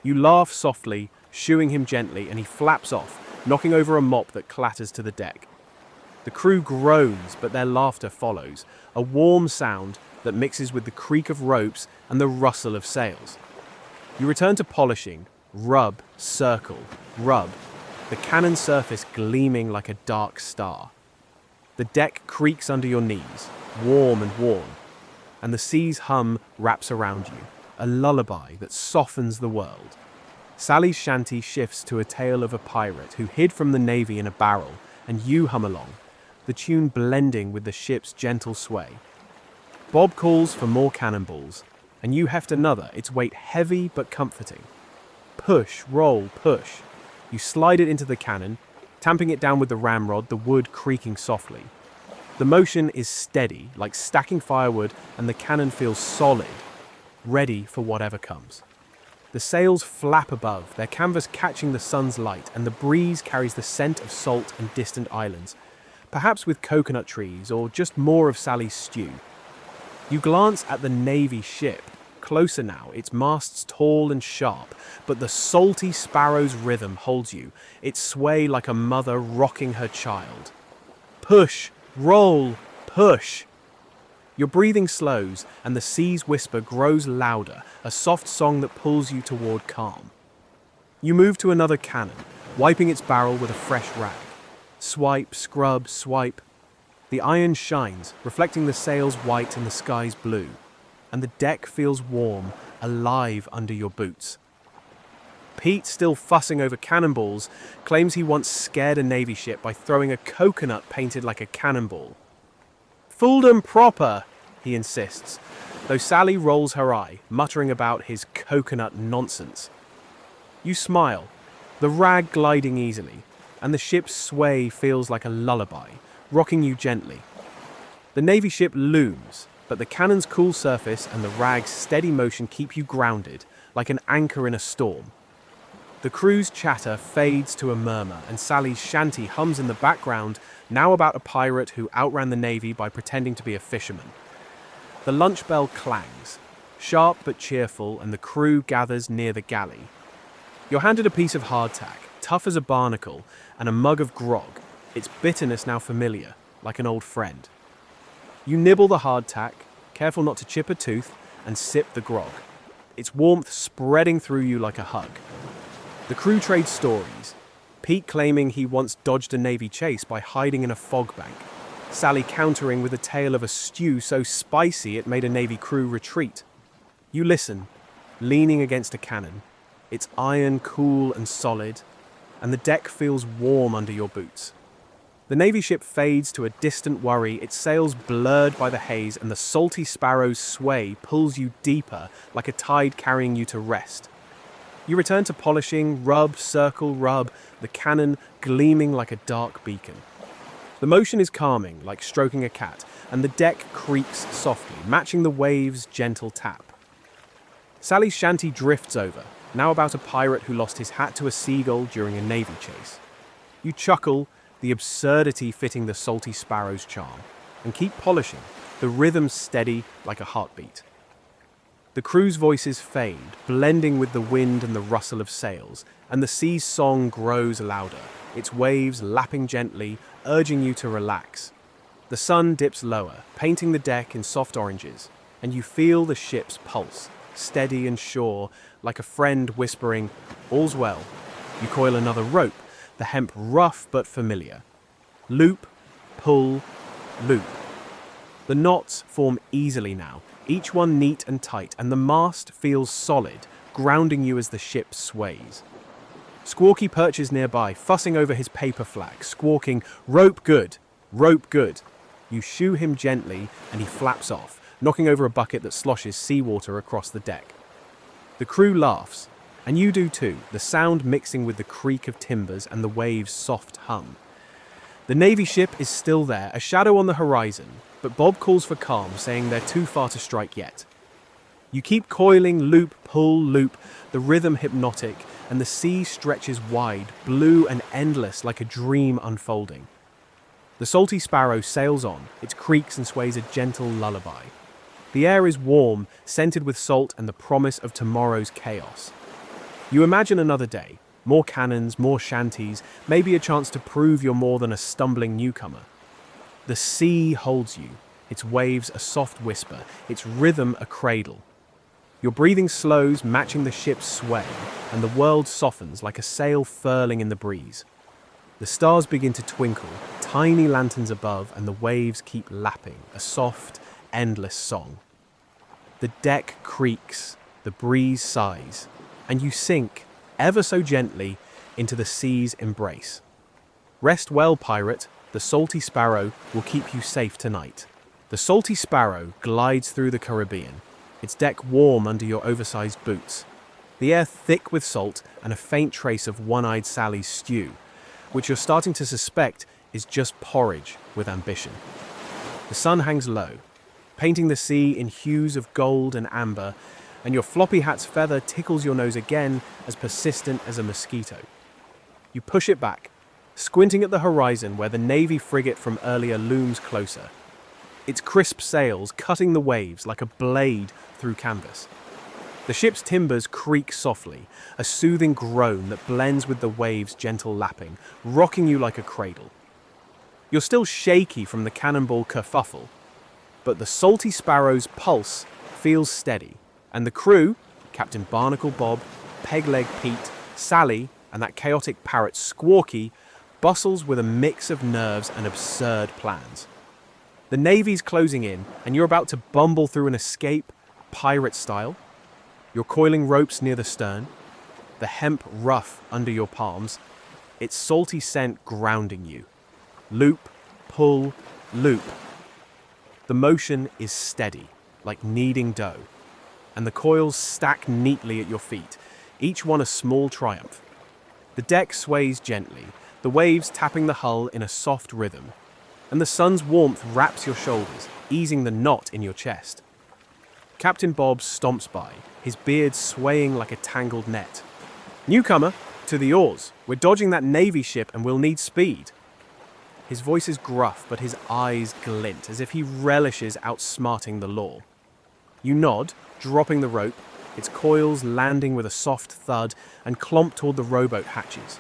You laugh softly, shooing him gently, and he flaps off, knocking over a mop that clatters to the deck. The crew groans, but their laughter follows, a warm sound that mixes with the creak of ropes and the rustle of sails. You return to polishing, rub, circle, rub, the cannon surface gleaming like a dark star. The deck creaks under your knees, warm and worn, and the sea's hum wraps around you, a lullaby that softens the world. Sally's shanty shifts to a tale of a pirate who hid from the Navy in a barrel, and you hum along, the tune blending with the ship's gentle sway. Bob calls for more cannonballs, and you heft another, its weight heavy but comforting. Push, roll, push. You slide it into the cannon, tamping it down with the ramrod, the wood creaking softly. The motion is steady, like stacking firewood, and the cannon feels solid, ready for whatever comes. The sails flap above, their canvas catching the sun's light, and the breeze carries the scent of salt and distant islands, perhaps with coconut trees or just more of Sally's stew. You glance at the Navy ship, closer now, its masts tall and sharp, but the salty sparrow's rhythm holds you, its sway like a mother rocking her child. Push, roll, push. Your breathing slows, and the sea's whisper grows louder, a soft song that pulls you toward calm. You move to another cannon, wiping its barrel with a fresh rag. Swipe, scrub, swipe. The iron shines, reflecting the sails white and the sky's blue, and the deck feels warm, alive under your boots. Pete, still fussing over cannonballs, claims he once scared a Navy ship by throwing a coconut painted like a cannonball. "Fooled 'em proper," he insists, though Sally rolls her eye, muttering about his coconut nonsense. You smile, the rag gliding easily, and the ship's sway feels like a lullaby, rocking you gently. The Navy ship looms, but the cannon's cool surface and the rag's steady motion keep you grounded, like an anchor in a storm. The crew's chatter fades to a murmur, and Sally's shanty hums in the background, now about a pirate who outran the Navy by pretending to be a fisherman. The lunch bell clangs, sharp but cheerful, and the crew gathers near the galley. You're handed a piece of hardtack, tough as a barnacle, and a mug of grog, its bitterness now familiar, like an old friend. You nibble the hardtack, careful not to chip a tooth, and sip the grog. its warmth spreading through you like a hug. The crew trades stories, Pete claiming he once dodged a Navy chase by hiding in a fog bank, Sally countering with a tale of a stew so spicy it made a Navy crew retreat. You listen, leaning against a cannon, its iron cool and solid, and the deck feels warm under your boots. The Navy ship fades to a distant worry, its sails blurred by the haze, and the salty sparrow's sway pulls you deeper like a tide carrying you to rest. You return to polishing, rub, circle, rub, the cannon gleaming like a dark beacon. The motion is calming, like stroking a cat, and the deck creaks softly, matching the waves' gentle tap. Sally's shanty drifts over, now about a pirate who lost his hat to a seagull during a Navy chase. You chuckle, the absurdity fitting the salty sparrow's charm, and keep polishing, the rhythm steady like a heartbeat. The crew's voices fade, blending with the wind and the rustle of sails, and the sea's song grows louder, its waves lapping gently, urging you to relax. The sun dips lower, painting the deck in soft oranges, and you feel the ship's pulse, steady and sure, like a friend whispering, "All's well." You coil another rope, the hemp rough but familiar. Loop, pull, loop. The knots form easily now, each one neat and tight, and the mast feels solid, grounding you as the ship sways. Squawky perches nearby, fussing over his paper flag, squawking, "Rope good, rope good." You shoo him gently, and he flaps off, knocking over a bucket that sloshes seawater across the deck. The crew laughs, and you do too, the sound mixing with the creak of timbers and the waves' soft hum. The Navy ship is still there, a shadow on the horizon, but Bob calls for calm, saying they're too far to strike yet. You keep coiling, loop, pull, loop, the rhythm hypnotic, and the sea stretches wide, blue and endless like a dream unfolding. The salty sparrow sails on, its creaks and sways a gentle lullaby. The air is warm, scented with salt and the promise of tomorrow's chaos. You imagine another day, more cannons, more shanties, maybe a chance to prove you're more than a stumbling newcomer. The sea holds you, its waves a soft whisper, its rhythm a cradle. Your breathing slows, matching the ship's sway, and the world softens like a sail furling in the breeze. The stars begin to twinkle, tiny lanterns above, and the waves keep lapping, a soft, endless song. The deck creaks, the breeze sighs, and you sink, ever so gently, into the sea's embrace. Rest well, pirate. The salty sparrow will keep you safe tonight. The salty sparrow glides through the Caribbean, its deck warm under your oversized boots. The air thick with salt and a faint trace of one-eyed Sally's stew, which you're starting to suspect is just porridge with ambition. The sun hangs low, painting the sea in hues of gold and amber, and your floppy hat's feather tickles your nose again, as persistent as a mosquito. You push it back, squinting at the horizon where the Navy frigate from earlier looms closer, its crisp sails cutting the waves like a blade through canvas. The ship's timbers creak softly, a soothing groan that blends with the waves' gentle lapping, rocking you like a cradle. You're still shaky from the cannonball kerfuffle, but the salty sparrow's pulse feels steady, and the crew, Captain Barnacle Bob, Pegleg Pete, Sally, and that chaotic parrot Squawky, bustles with a mix of nerves and absurd plans. The Navy's closing in, and you're about to bumble through an escape, pirate style. You're coiling ropes near the stern, the hemp rough under your palms, its salty scent grounding you. Loop, pull, loop. The motion is steady, like kneading dough, and the coils stack neatly at your feet, each one a small triumph. The deck sways gently, the waves tapping the hull in a soft rhythm, and the sun's warmth wraps your shoulders, easing the knot in your chest. Captain Bob stomps by, his beard swaying like a tangled net. "Newcomer, to the oars. We're dodging that Navy ship and we'll need speed." His voice is gruff, but his eyes glint, as if he relishes outsmarting the law. You nod, dropping the rope, its coils landing with a soft thud, and clomp toward the rowboat hatches,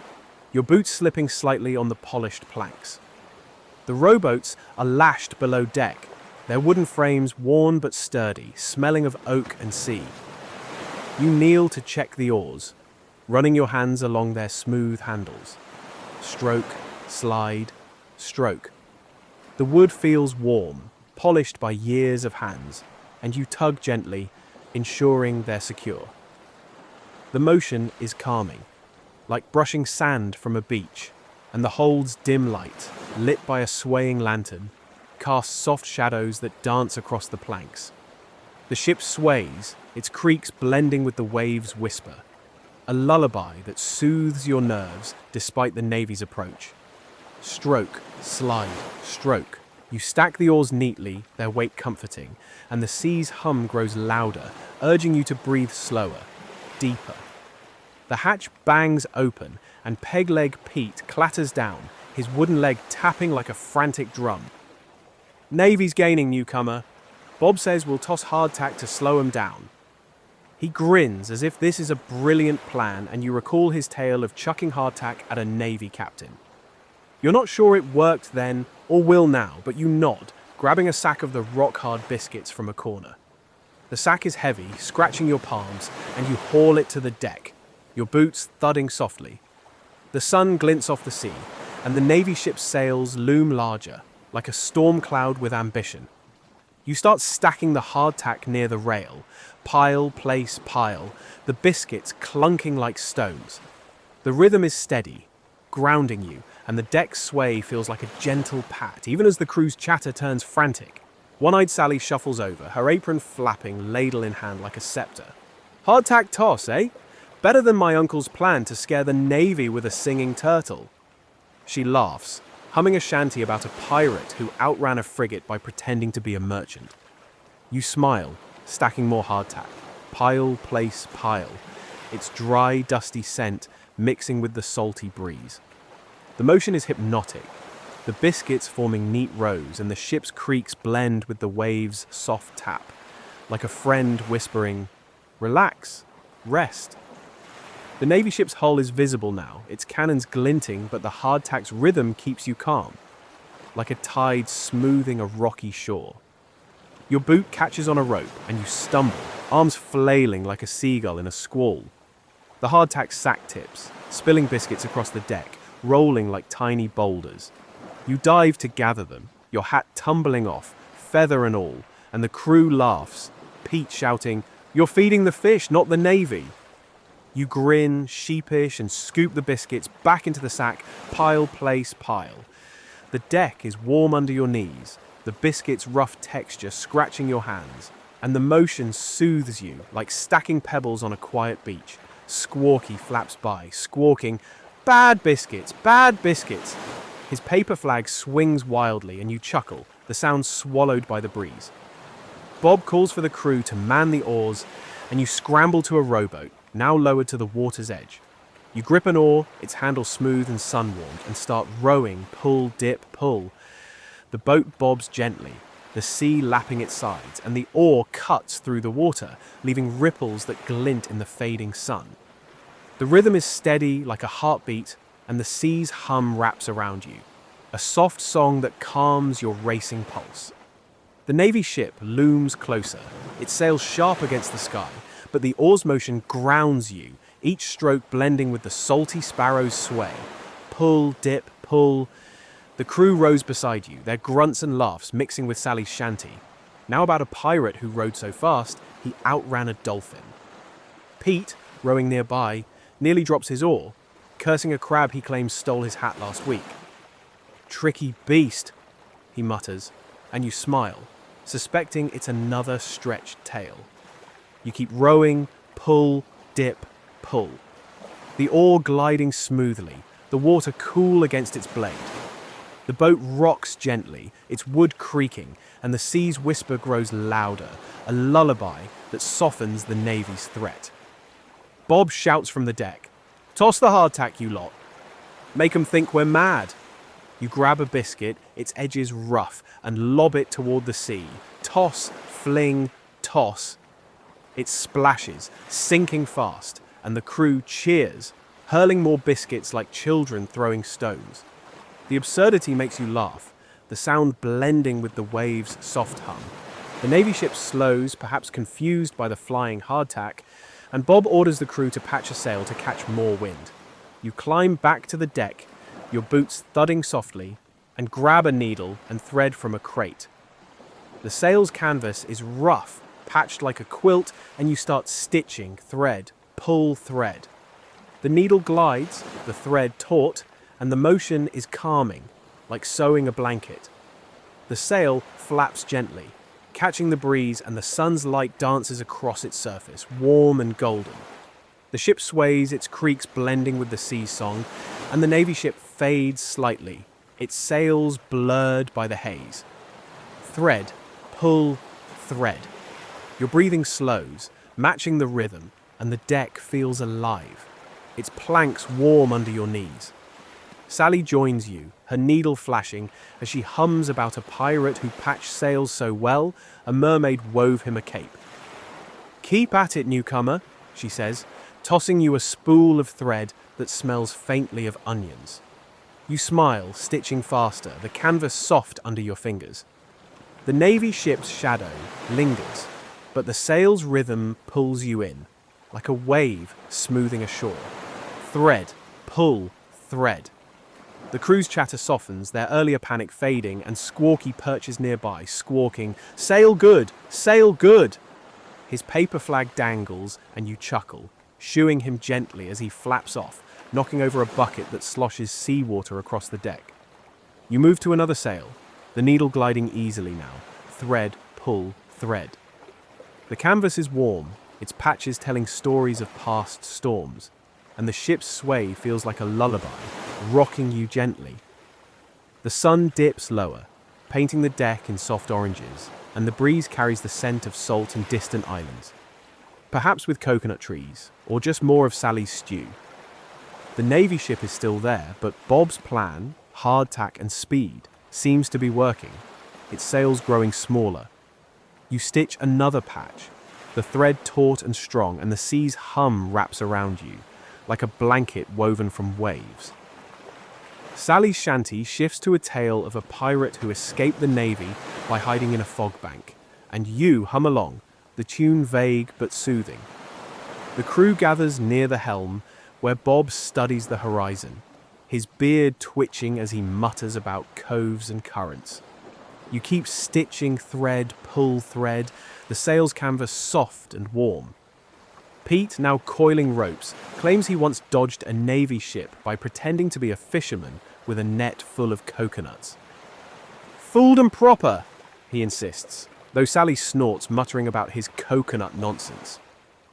your boots slipping slightly on the polished planks. The rowboats are lashed below deck, their wooden frames worn but sturdy, smelling of oak and sea. You kneel to check the oars, running your hands along their smooth handles. Stroke, slide, stroke. The wood feels warm, polished by years of hands, and you tug gently, ensuring they're secure. The motion is calming, like brushing sand from a beach, and the hold's dim light, lit by a swaying lantern, casts soft shadows that dance across the planks. The ship sways, its creaks blending with the waves' whisper, a lullaby that soothes your nerves despite the Navy's approach. Stroke, slide, stroke. You stack the oars neatly, their weight comforting, and the sea's hum grows louder, urging you to breathe slower, deeper. The hatch bangs open, and peg-leg Pete clatters down, his wooden leg tapping like a frantic drum. Navy's gaining, newcomer. Bob says we'll toss hardtack to slow him down. He grins as if this is a brilliant plan, and you recall his tale of chucking hardtack at a Navy captain. You're not sure it worked then, or will now, but you nod, grabbing a sack of the rock-hard biscuits from a corner. The sack is heavy, scratching your palms, and you haul it to the deck, your boots thudding softly. The sun glints off the sea, and the Navy ship's sails loom larger, like a storm cloud with ambition. You start stacking the hardtack near the rail, pile, place, pile, the biscuits clunking like stones. The rhythm is steady, grounding you, and the deck sway feels like a gentle pat, even as the crew's chatter turns frantic. One-eyed Sally shuffles over, her apron flapping, ladle in hand like a scepter. Hardtack toss, eh? Better than my uncle's plan to scare the Navy with a singing turtle. She laughs, humming a shanty about a pirate who outran a frigate by pretending to be a merchant. You smile, stacking more hardtack. Pile, place, pile. Its dry, dusty scent mixing with the salty breeze. The motion is hypnotic, the biscuits forming neat rows, and the ship's creaks blend with the waves' soft tap, like a friend whispering, "Relax, rest." The Navy ship's hull is visible now, its cannons glinting, but the hardtack's rhythm keeps you calm, like a tide smoothing a rocky shore. Your boot catches on a rope, and you stumble, arms flailing like a seagull in a squall. The hardtack sack tips, spilling biscuits across the deck, rolling like tiny boulders. You dive to gather them, your hat tumbling off, feather and all, and the crew laughs, Pete shouting, "You're feeding the fish, not the Navy." You grin, sheepish, and scoop the biscuits back into the sack, pile, place, pile. The deck is warm under your knees, the biscuits' rough texture scratching your hands, and the motion soothes you like stacking pebbles on a quiet beach. Squawky flaps by, squawking, "Bad biscuits, bad biscuits." His paper flag swings wildly, and you chuckle, the sound swallowed by the breeze. Bob calls for the crew to man the oars, and you scramble to a rowboat, now lowered to the water's edge. You grip an oar, its handle smooth and sun-warmed, and start rowing, pull, dip, pull. The boat bobs gently, the sea lapping its sides, and the oar cuts through the water, leaving ripples that glint in the fading sun. The rhythm is steady like a heartbeat, and the sea's hum wraps around you, a soft song that calms your racing pulse. The Navy ship looms closer, its sails sharp against the sky, but the oar's motion grounds you, each stroke blending with the salty sparrow's sway. Pull, dip, pull. The crew rows beside you, their grunts and laughs mixing with Sally's shanty. Now about a pirate who rowed so fast, he outran a dolphin. Pete, rowing nearby, nearly drops his oar, cursing a crab he claims stole his hat last week. "Tricky beast," he mutters, and you smile, suspecting it's another stretched tail. You keep rowing, pull, dip, pull. The oar gliding smoothly, the water cool against its blade. The boat rocks gently, its wood creaking, and the sea's whisper grows louder, a lullaby that softens the Navy's threat. Bob shouts from the deck, "Toss the hardtack, you lot. Make 'em think we're mad." You grab a biscuit, its edges rough, and lob it toward the sea. Toss, fling, toss. It splashes, sinking fast, and the crew cheers, hurling more biscuits like children throwing stones. The absurdity makes you laugh, the sound blending with the waves' soft hum. The Navy ship slows, perhaps confused by the flying hardtack, and Bob orders the crew to patch a sail to catch more wind. You climb back to the deck, your boots thudding softly, and grab a needle and thread from a crate. The sail's canvas is rough, patched like a quilt, and you start stitching, thread, pull, thread. The needle glides, the thread taut, and the motion is calming, like sewing a blanket. The sail flaps gently, catching the breeze, and the sun's light dances across its surface, warm and golden. The ship sways, its creaks blending with the sea's song, and the Navy ship fades slightly, its sails blurred by the haze. Thread, pull, thread. Your breathing slows, matching the rhythm, and the deck feels alive, its planks warm under your knees. Sally joins you, her needle flashing, as she hums about a pirate who patched sails so well, a mermaid wove him a cape. "Keep at it, newcomer," she says, tossing you a spool of thread that smells faintly of onions. You smile, stitching faster, the canvas soft under your fingers. The Navy ship's shadow lingers, but the sail's rhythm pulls you in, like a wave smoothing ashore. Thread, pull, thread. The crew's chatter softens, their earlier panic fading, and Squawky perches nearby, squawking, "Sail good! Sail good!" His paper flag dangles, and you chuckle, shooing him gently as he flaps off, knocking over a bucket that sloshes seawater across the deck. You move to another sail, the needle gliding easily now, thread, pull, thread. The canvas is warm, its patches telling stories of past storms, and the ship's sway feels like a lullaby, rocking you gently. The sun dips lower, painting the deck in soft oranges, and the breeze carries the scent of salt and distant islands, perhaps with coconut trees, or just more of Sally's stew. The Navy ship is still there, but Bob's plan, hardtack and speed, seems to be working, its sails growing smaller. You stitch another patch, the thread taut and strong, and the sea's hum wraps around you, like a blanket woven from waves. Sally's shanty shifts to a tale of a pirate who escaped the Navy by hiding in a fog bank, and you hum along, the tune vague but soothing. The crew gathers near the helm, where Bob studies the horizon, his beard twitching as he mutters about coves and currents. You keep stitching thread, pull thread, the sail's canvas soft and warm. Pete, now coiling ropes, claims he once dodged a Navy ship by pretending to be a fisherman with a net full of coconuts. "Fooled 'em proper," he insists, though Sally snorts, muttering about his coconut nonsense.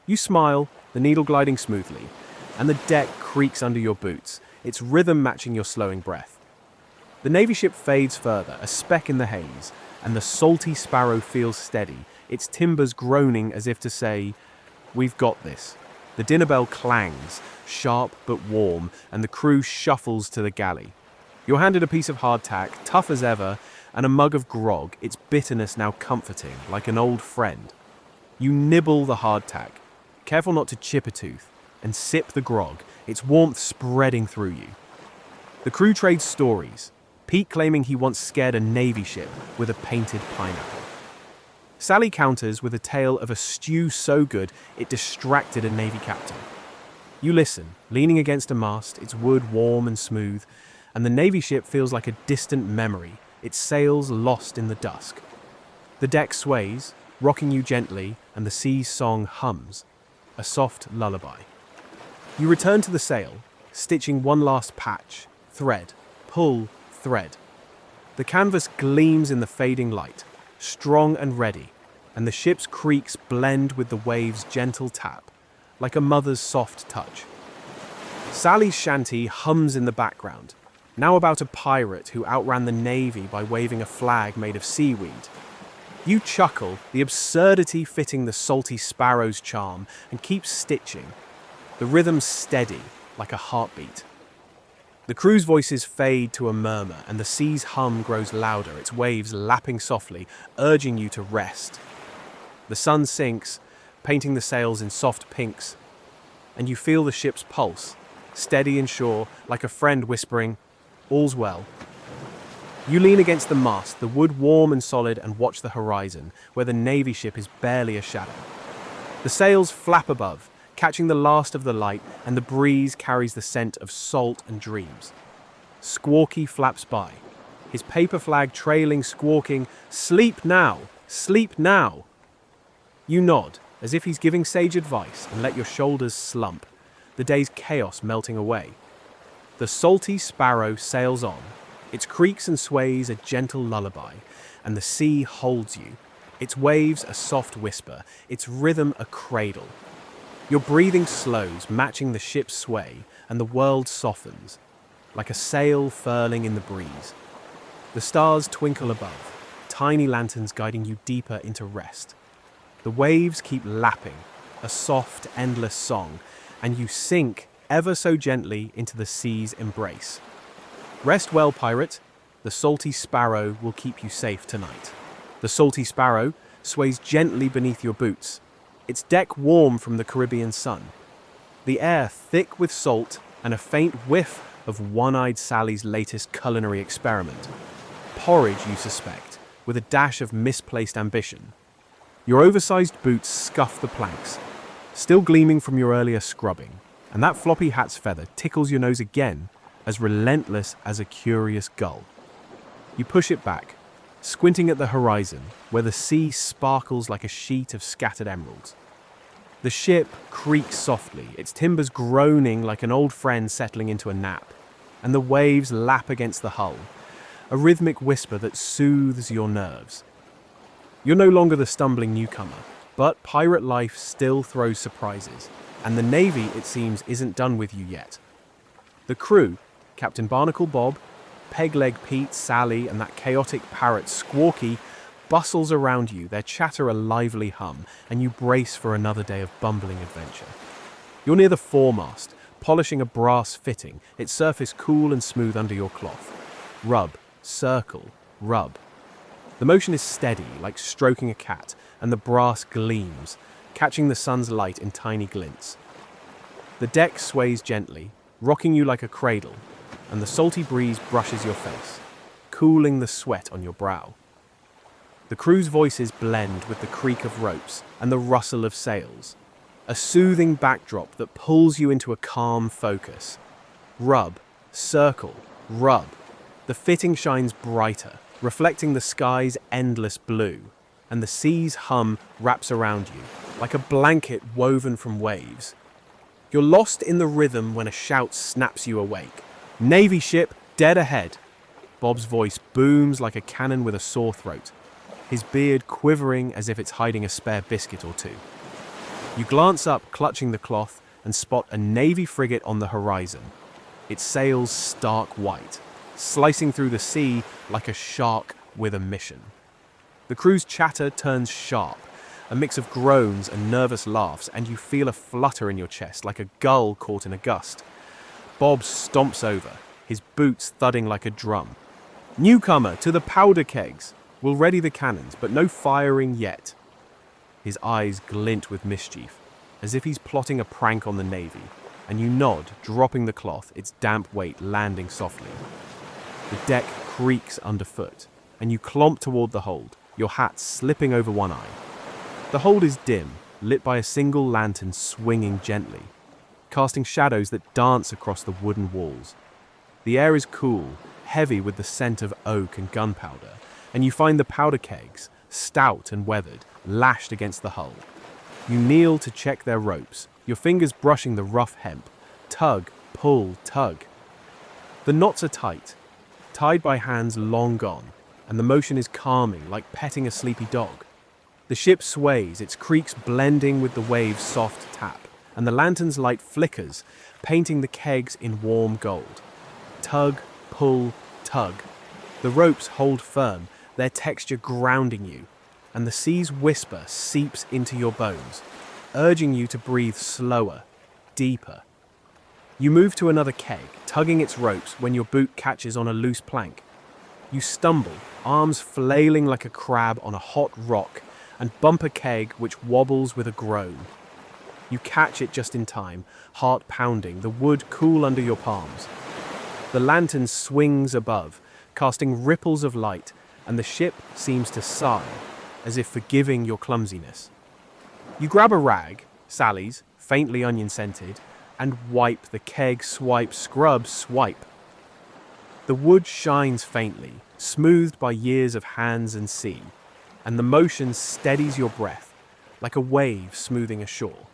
You smile, the needle gliding smoothly, and the deck creaks under your boots, its rhythm matching your slowing breath. The Navy ship fades further, a speck in the haze, and the salty Sparrow feels steady, its timbers groaning as if to say, "We've got this." The dinner bell clangs, sharp but warm, and the crew shuffles to the galley. You're handed a piece of hardtack, tough as ever, and a mug of grog, its bitterness now comforting, like an old friend. You nibble the hardtack, careful not to chip a tooth, and sip the grog, its warmth spreading through you. The crew trades stories, Pete claiming he once scared a Navy ship with a painted pineapple. Sally counters with a tale of a stew so good it distracted a Navy captain. You listen, leaning against a mast, its wood warm and smooth, and the Navy ship feels like a distant memory, its sails lost in the dusk. The deck sways, rocking you gently, and the sea's song hums, a soft lullaby. You return to the sail, stitching one last patch, thread, pull, thread. The canvas gleams in the fading light, strong and ready, and the ship's creaks blend with the waves' gentle tap, like a mother's soft touch. Sally's shanty hums in the background, now about a pirate who outran the Navy by waving a flag made of seaweed. You chuckle, the absurdity fitting the salty Sparrow's charm, and keep stitching, the rhythm steady, like a heartbeat. The crew's voices fade to a murmur, and the sea's hum grows louder, its waves lapping softly, urging you to rest. The sun sinks, painting the sails in soft pinks, and you feel the ship's pulse, steady and sure, like a friend whispering, "All's well." You lean against the mast, the wood warm and solid, and watch the horizon, where the Navy ship is barely a shadow. The sails flap above, catching the last of the light, and the breeze carries the scent of salt and dreams. Squawky flaps by, his paper flag trailing, squawking, "Sleep now! Sleep now!" You nod, as if he's giving sage advice, and let your shoulders slump, the day's chaos melting away. The salty sparrow sails on, its creaks and sways a gentle lullaby, and the sea holds you, its waves a soft whisper, its rhythm a cradle. Your breathing slows, matching the ship's sway, and the world softens, like a sail furling in the breeze. The stars twinkle above, tiny lanterns guiding you deeper into rest. The waves keep lapping, a soft, endless song, and you sink ever so gently into the sea's embrace. Rest well, pirate. The salty sparrow will keep you safe tonight. The salty sparrow sways gently beneath your boots, its deck warm from the Caribbean sun. The air thick with salt and a faint whiff of One-Eyed Sally's latest culinary experiment. Porridge, you suspect, with a dash of misplaced ambition. Your oversized boots scuff the planks, still gleaming from your earlier scrubbing, and that floppy hat's feather tickles your nose again, as relentless as a curious gull. You push it back, squinting at the horizon, where the sea sparkles like a sheet of scattered emeralds. The ship creaks softly, its timbers groaning like an old friend settling into a nap, and the waves lap against the hull, a rhythmic whisper that soothes your nerves. You're no longer the stumbling newcomer, but pirate life still throws surprises, and the Navy, it seems, isn't done with you yet. The crew, Captain Barnacle Bob, Pegleg Pete, Sally, and that chaotic parrot Squawky, bustles around you, their chatter a lively hum, and you brace for another day of bumbling adventure. You're near the foremast, polishing a brass fitting, its surface cool and smooth under your cloth. Rub, circle, rub. The motion is steady, like stroking a cat, and the brass gleams, catching the sun's light in tiny glints. The deck sways gently, rocking you like a cradle, and the salty breeze brushes your face, cooling the sweat on your brow. The crew's voices blend with the creak of ropes and the rustle of sails, a soothing backdrop that pulls you into a calm focus. Rub, circle, rub. The fitting shines brighter, reflecting the sky's endless blue, and the sea's hum wraps around you, like a blanket woven from waves. You're lost in the rhythm when a shout snaps you awake. "Navy ship, dead ahead!" Bob's voice booms like a cannon with a sore throat, his beard quivering as if it's hiding a spare biscuit or two. You glance up, clutching the cloth, and spot a Navy frigate on the horizon, its sails stark white, slicing through the sea like a shark with a mission. The crew's chatter turns sharp, a mix of groans and nervous laughs, and you feel a flutter in your chest like a gull caught in a gust. Bob stomps over, his boots thudding like a drum. "Newcomer, to the powder kegs! We'll ready the cannons, but no firing yet." His eyes glint with mischief, as if he's plotting a prank on the Navy, and you nod, dropping the cloth, its damp weight landing softly. The deck creaks underfoot, and you clomp toward the hold, your hat slipping over one eye. The hold is dim, lit by a single lantern swinging gently, casting shadows that dance across the wooden walls. The air is cool, heavy with the scent of oak and gunpowder, and you find the powder kegs, stout and weathered, lashed against the hull. You kneel to check their ropes, your fingers brushing the rough hemp. Tug, pull, tug. The knots are tied by hands long gone, and the motion is calming, like petting a sleepy dog. The ship sways, its creaks blending with the waves' soft tap, and the lantern's light flickers, painting the kegs in warm gold. Tug, pull, tug. The ropes hold firm, their texture grounding you, and the sea's whisper seeps into your bones, urging you to breathe slower, deeper. You move to another keg, tugging its ropes when your boot catches on a loose plank. You stumble, arms flailing like a crab on a hot rock, and bump a keg which wobbles with a groan. You catch it just in time, heart pounding, the wood cool under your palms. The lantern swings above, casting ripples of light, and the ship seems to sigh, as if forgiving your clumsiness. You grab a rag, Sally's, faintly onion-scented, and wipe the keg, swipe, scrub, swipe. The wood shines faintly, smoothed by years of hands and sea, and the motion steadies your breath, like a wave smoothing a shore.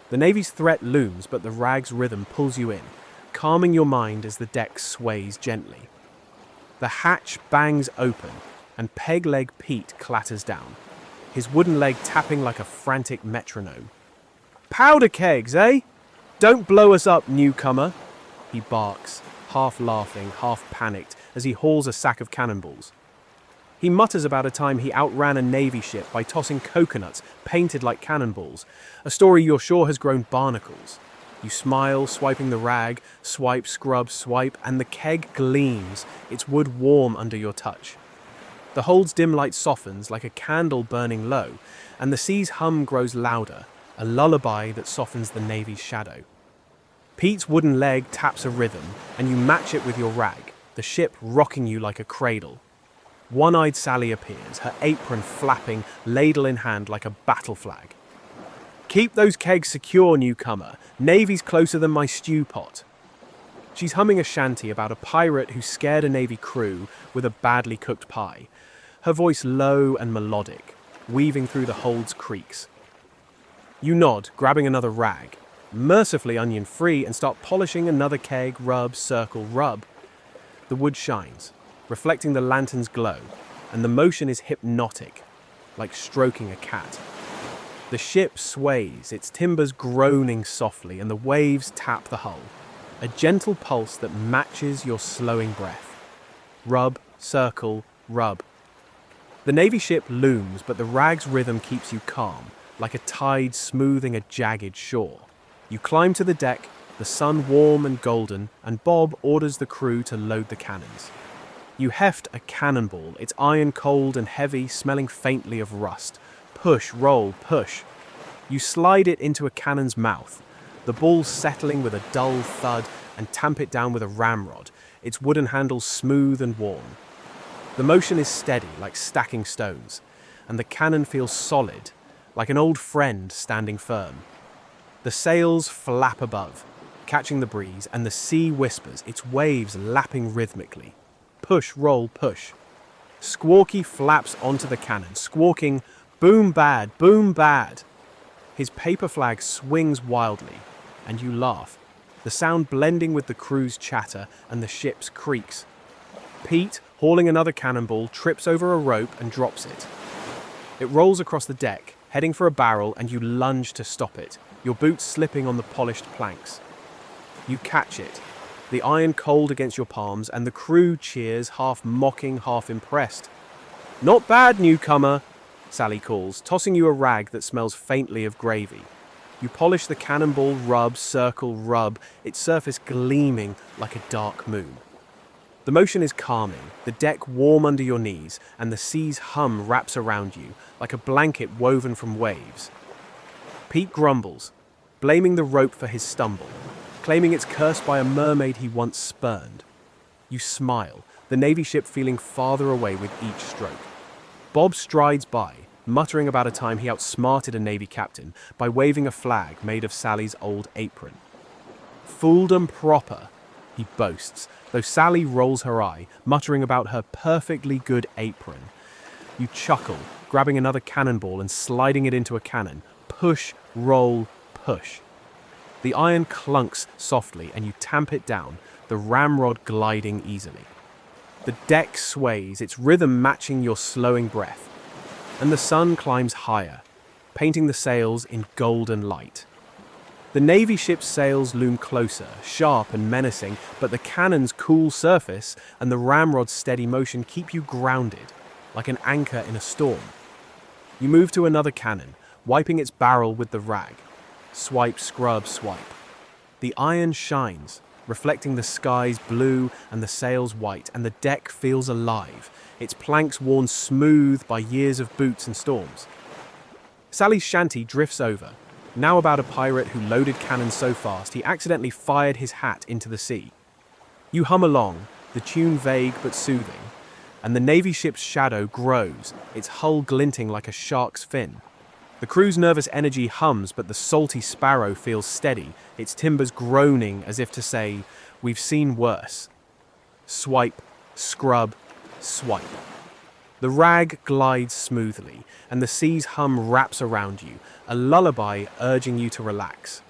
The Navy's threat looms, but the rag's rhythm pulls you in, calming your mind as the deck sways gently. The hatch bangs open, and peg-leg Pete clatters down, his wooden leg tapping like a frantic metronome. "Powder kegs, eh? Don't blow us up, newcomer," he barks, half laughing, half panicked, as he hauls a sack of cannonballs. He mutters about a time he outran a Navy ship by tossing coconuts painted like cannonballs, a story you're sure has grown barnacles. You smile, swiping the rag, swipe, scrub, swipe, and the keg gleams, its wood warm under your touch. The hold's dim light softens like a candle burning low, and the sea's hum grows louder, a lullaby that softens the Navy's shadow. Pete's wooden leg taps a rhythm, and you match it with your rag, the ship rocking you like a cradle. One-eyed Sally appears, her apron flapping, ladle in hand like a battle flag. "Keep those kegs secure, newcomer. Navy's closer than my stew pot." She's humming a shanty about a pirate who scared a Navy crew with a badly cooked pie, her voice low and melodic, weaving through the hold's creaks. You nod, grabbing another rag, mercifully onion-free, and start polishing another keg, rub, circle, rub. The wood shines, reflecting the lantern's glow, and the motion is hypnotic, like stroking a cat. The ship sways, its timbers groaning softly, and the waves tap the hull, a gentle pulse that matches your slowing breath. Rub, circle, rub. The Navy ship looms, but the rag's rhythm keeps you calm, like a tide smoothing a jagged shore. You climb to the deck, the sun warm and golden, and Bob orders the crew to load the cannons. You heft a cannonball, its iron cold and heavy, smelling faintly of rust. Push, roll, push. You slide it into a cannon's mouth, the ball settling with a dull thud, and tamp it down with a ramrod, its wooden handles smooth and worn. The motion is steady, like stacking stones, and the cannon feels solid, like an old friend standing firm. The sails flap above, catching the breeze, and the sea whispers, its waves lapping rhythmically. Push, roll, push. Squawky flaps onto the cannon, squawking, "Boom bad, boom bad." His paper flag swings wildly, and you laugh, the sound blending with the crew's chatter and the ship's creaks. Pete, hauling another cannonball, trips over a rope and drops it. It rolls across the deck, heading for a barrel, and you lunge to stop it, your boots slipping on the polished planks. You catch it, the iron cold against your palms, and the crew cheers, half mocking, half impressed. "Not bad, newcomer," Sally calls, tossing you a rag that smells faintly of gravy. You polish the cannonball, rub, circle, rub, its surface gleaming like a dark moon. The motion is calming, the deck warm under your knees, and the sea's hum wraps around you like a blanket woven from waves. Pete grumbles, blaming the rope for his stumble, claiming it's cursed by a mermaid he once spurned. You smile, the Navy ship feeling farther away with each stroke. Bob strides by, muttering about a time he outsmarted a Navy captain by waving a flag made of Sally's old apron. "Fooled 'em proper," he boasts, though Sally rolls her eye, muttering about her perfectly good apron. You chuckle, grabbing another cannonball and sliding it into a cannon. Push, roll, push. The iron clunks softly and you tamp it down, the ramrod gliding easily. The deck sways, its rhythm matching your slowing breath, and the sun climbs higher, painting the sails in golden light. The Navy ship's sails loom closer, sharp and menacing, but the cannon's cool surface and the ramrod's steady motion keep you grounded, like an anchor in a storm. You move to another cannon, wiping its barrel with the rag. Swipe, scrub, swipe. The iron shines, reflecting the sky's blue and the sails white, and the deck feels alive, its planks worn smooth by years of boots and storms. Sally's shanty drifts over, now about a pirate who loaded cannons so fast he accidentally fired his hat into the sea. You hum along, the tune vague but soothing, and the Navy ship's shadow grows, its hull glinting like a shark's fin. The crew's nervous energy hums, but the salty sparrow feels steady, its timbers groaning as if to say, "We've seen worse." Swipe, scrub, swipe. The rag glides smoothly, and the sea's hum wraps around you, a lullaby urging you to relax.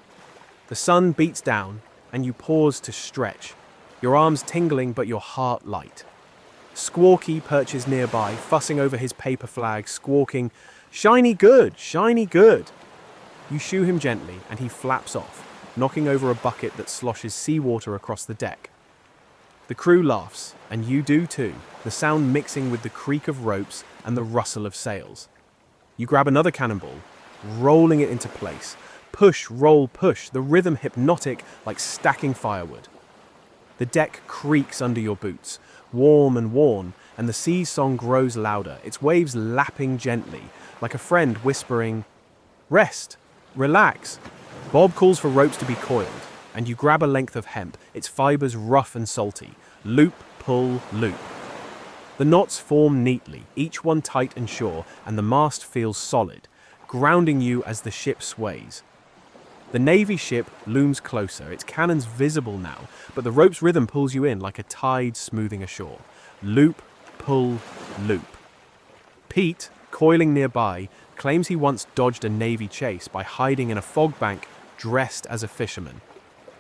The sun beats down, and you pause to stretch, your arms tingling but your heart light. Squawky perches nearby, fussing over his paper flag, squawking, "Shiny good, shiny good." You shoo him gently, and he flaps off, knocking over a bucket that sloshes seawater across the deck. The crew laughs, and you do too, the sound mixing with the creak of ropes and the rustle of sails. You grab another cannonball, rolling it into place. Push, roll, push, the rhythm hypnotic like stacking firewood. The deck creaks under your boots, warm and worn, and the sea's song grows louder, its waves lapping gently, like a friend whispering, "Rest, relax." Bob calls for ropes to be coiled, and you grab a length of hemp, its fibers rough and salty. Loop, pull, loop. The knots form neatly, each one tight and sure, and the mast feels solid, grounding you as the ship sways. The Navy ship looms closer, its cannons visible now, but the rope's rhythm pulls you in like a tide smoothing ashore. Loop, pull, loop. Pete, coiling nearby, claims he once dodged a Navy chase by hiding in a fog bank dressed as a fisherman.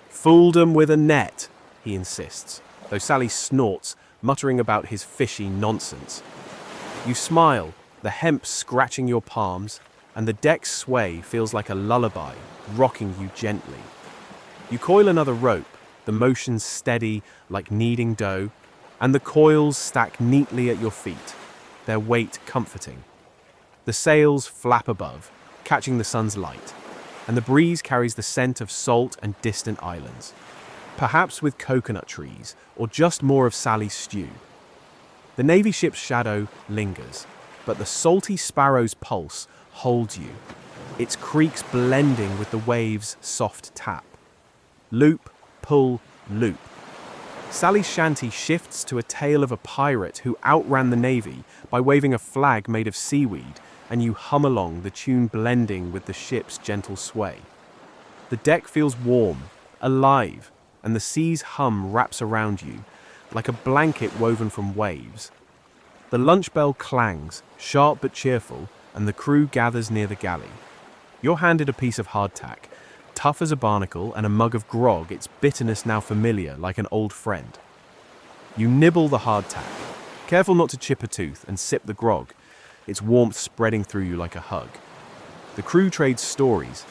"Fooled 'em with a net," he insists, though Sally snorts, muttering about his fishy nonsense. You smile, the hemp scratching your palms, and the deck's sway feels like a lullaby, rocking you gently. You coil another rope, the motion steady like kneading dough, and the coils stack neatly at your feet, their weight comforting. The sails flap above, catching the sun's light, and the breeze carries the scent of salt and distant islands, perhaps with coconut trees, or just more of Sally's stew. The Navy ship's shadow lingers, but the salty sparrow's pulse holds you, its creaks blending with the waves' soft tap. Loop, pull, loop. Sally's shanty shifts to a tale of a pirate who outran the Navy by waving a flag made of seaweed, and you hum along, the tune blending with the ship's gentle sway. The deck feels warm, alive, and the sea's hum wraps around you, like a blanket woven from waves. The lunch bell clangs, sharp but cheerful, and the crew gathers near the galley. You're handed a piece of hardtack, tough as a barnacle, and a mug of grog, its bitterness now familiar, like an old friend. You nibble the hardtack, careful not to chip a tooth, and sip the grog, its warmth spreading through you like a hug. The crew trades stories,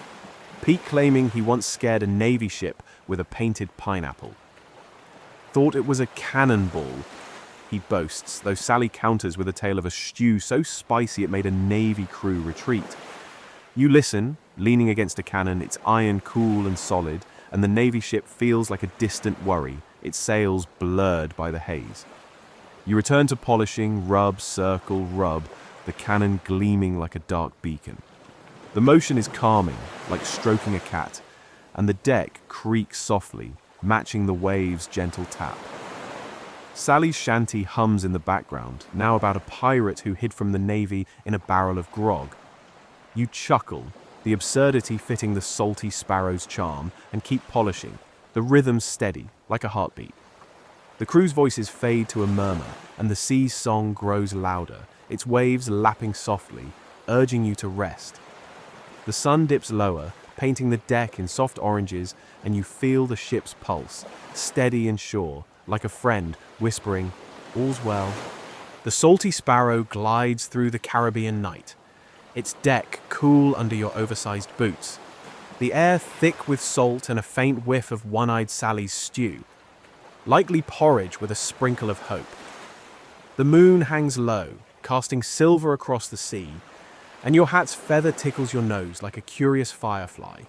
Pete claiming he once scared a Navy ship with a painted pineapple. "Thought it was a cannonball," he boasts, though Sally counters with a tale of a stew so spicy it made a Navy crew retreat. You listen, leaning against a cannon, its iron cool and solid, and the Navy ship feels like a distant worry, its sails blurred by the haze. You return to polishing, rub, circle, rub, the cannon gleaming like a dark beacon. The motion is calming, like stroking a cat, and the deck creaks softly, matching the waves' gentle tap. Sally's shanty hums in the background, now about a pirate who hid from the Navy in a barrel of grog. You chuckle, the absurdity fitting the salty sparrow's charm, and keep polishing, the rhythm steady, like a heartbeat. The crew's voices fade to a murmur, and the sea's song grows louder, its waves lapping softly, urging you to rest. The sun dips lower, painting the deck in soft oranges, and you feel the ship's pulse, steady and sure, like a friend whispering, "All's well." The salty sparrow glides through the Caribbean night, its deck cool under your oversized boots, the air thick with salt and a faint whiff of one-eyed Sally's stew, likely porridge with a sprinkle of hope. The moon hangs low, casting silver across the sea, and your hat's feather tickles your nose like a curious firefly.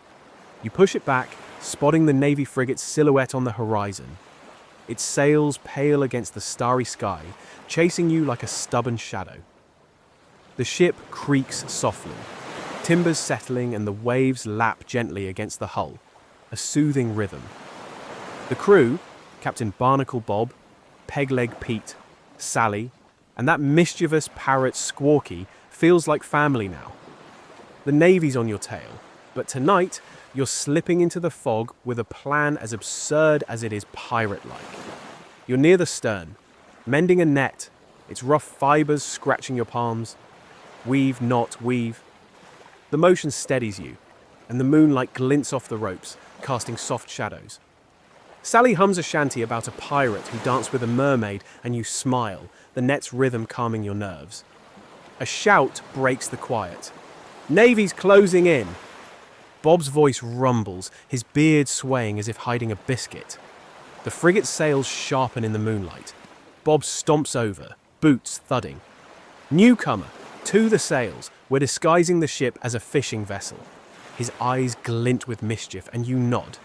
You push it back, spotting the Navy frigate's silhouette on the horizon, its sails pale against the starry sky, chasing you like a stubborn shadow. The ship creaks softly, timbers settling and the waves lap gently against the hull, a soothing rhythm. The crew, Captain Barnacle Bob, Pegleg Pete, Sally, and that mischievous parrot Squawky feels like family now. The Navy's on your tail, but tonight you're slipping into the fog with a plan as absurd as it is pirate-like. You're near the stern, mending a net, its rough fibers scratching your palms. Weave, knot, weave. The motion steadies you, and the moonlight glints off the ropes, casting soft shadows. Sally hums a shanty about a pirate who danced with a mermaid, and you smile, the net's rhythm calming your nerves. A shout breaks the quiet. Navy's closing in! Bob's voice rumbles, his beard swaying as if hiding a biscuit. The frigate's sails sharpen in the moonlight. Bob stomps over, boots thudding. Newcomer, to the sails, we're disguising the ship as a fishing vessel. His eyes glint with mischief, and you nod,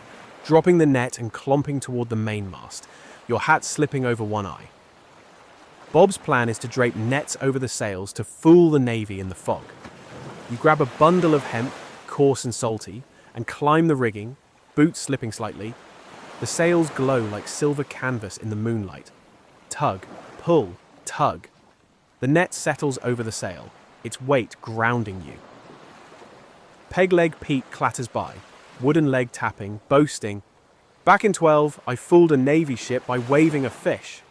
dropping the net and clomping toward the mainmast, your hat slipping over one eye. Bob's plan is to drape nets over the sails to fool the Navy in the fog. You grab a bundle of hemp, coarse and salty, and climb the rigging, boots slipping slightly. The sails glow like silver canvas in the moonlight. Tug, pull, tug. The net settles over the sail, its weight grounding you. Peg-leg Pete clatters by, wooden leg tapping, boasting, "Back in 12, I fooled a Navy ship by waving a fish."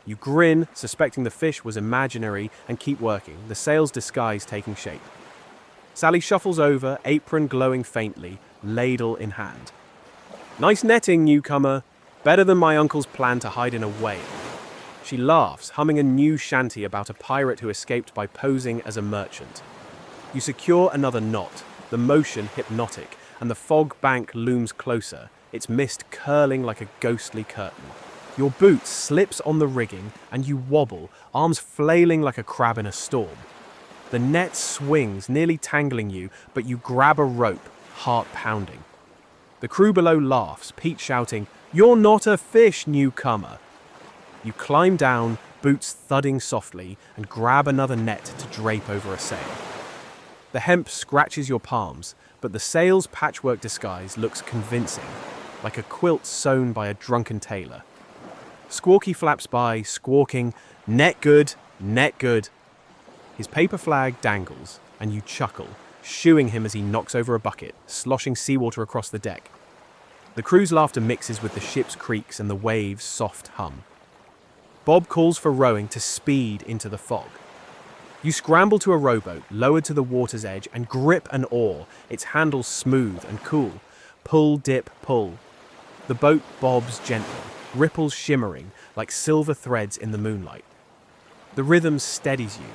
You grin, suspecting the fish was imaginary, and keep working, the sail's disguise taking shape. Sally shuffles over, apron glowing faintly, ladle in hand. "Nice netting, newcomer. Better than my uncle's plan to hide in a whale." She laughs, humming a new shanty about a pirate who escaped by posing as a merchant. You secure another knot, the motion hypnotic, and the fog bank looms closer, its mist curling like a ghostly curtain. Your boot slips on the rigging, and you wobble, arms flailing like a crab in a storm. The net swings, nearly tangling you, but you grab a rope, heart pounding. The crew below laughs, Pete shouting, "You're not a fish, newcomer." You climb down, boots thudding softly, and grab another net to drape over a sail. The hemp scratches your palms, but the sail's patchwork disguise looks convincing, like a quilt sewn by a drunken tailor. Squawky flaps by, squawking, "Net good, net good." His paper flag dangles, and you chuckle, shooing him as he knocks over a bucket, sloshing seawater across the deck. The crew's laughter mixes with the ship's creaks and the waves' soft hum. Bob calls for rowing to speed into the fog. You scramble to a rowboat, lowered to the water's edge, and grip an oar, its handle smooth and cool. Pull, dip, pull. The boat bobs gently, ripples shimmering like silver threads in the moonlight. The rhythm steadies you,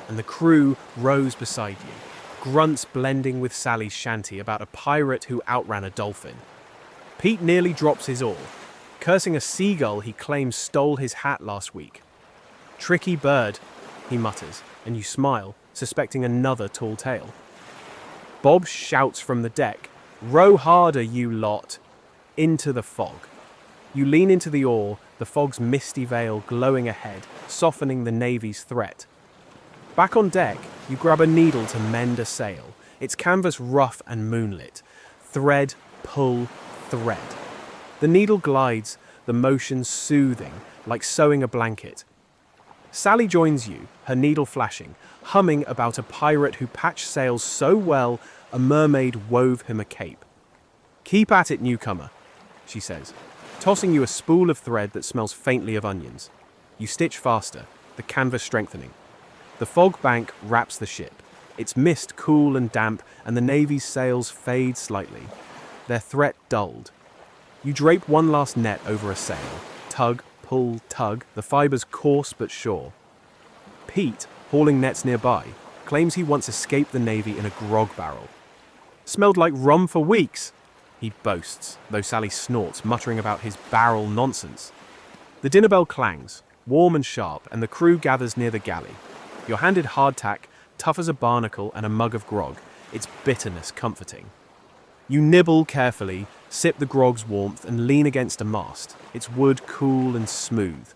and the crew rows beside you, grunts blending with Sally's shanty about a pirate who outran a dolphin. Pete nearly drops his oar, cursing a seagull he claims stole his hat last week. "Tricky bird," he mutters, and you smile, suspecting another tall tale. Bob shouts from the deck, "Row harder, you lot!" Into the fog. You lean into the oar, the fog's misty veil glowing ahead, softening the Navy's threat. Back on deck, you grab a needle to mend a sail, its canvas rough and moonlit. Thread, pull, thread. The needle glides, the motion soothing, like sewing a blanket. Sally joins you, her needle flashing, humming about a pirate who patched sails so well a mermaid wove him a cape. "Keep at it, newcomer," she says, tossing you a spool of thread that smells faintly of onions. You stitch faster, the canvas strengthening. The fog bank wraps the ship, its mist cool and damp, and the Navy's sails fade slightly, their threat dulled. You drape one last net over a sail, tug, pull, tug, the fibers coarse but sure. Pete, hauling nets nearby, claims he once escaped the Navy in a grog barrel. "Smelled like rum for weeks," he boasts, though Sally snorts, muttering about his barrel nonsense. The dinner bell clangs, warm and sharp, and the crew gathers near the galley. You're handed hardtack, tough as a barnacle, and a mug of grog, its bitterness comforting. You nibble carefully, sip the grog's warmth, and lean against a mast, its wood cool and smooth.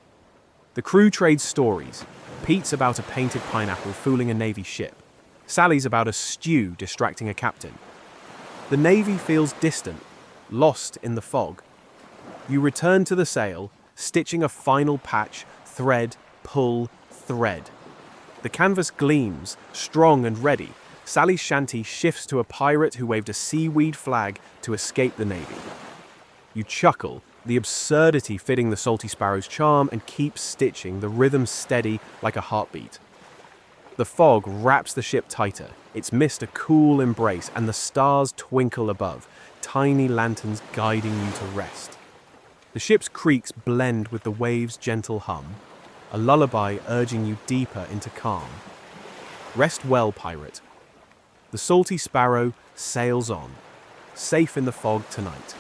The crew trades stories. Pete's about a painted pineapple fooling a Navy ship. Sally's about a stew distracting a captain. The Navy feels distant, lost in the fog. You return to the sail, stitching a final patch, thread, pull, thread. The canvas gleams, strong and ready, Sally's shanty shifts to a pirate who waved a seaweed flag to escape the navy. You chuckle, the absurdity fitting the Salty Sparrow's charm, and keep stitching, the rhythm steady like a heartbeat. The fog wraps the ship tighter, its mist a cool embrace, and the stars twinkle above, tiny lanterns guiding you to rest. The ship's creaks blend with the waves' gentle hum, a lullaby urging you deeper into calm. Rest well, pirate. The Salty Sparrow sails on, safe in the fog tonight.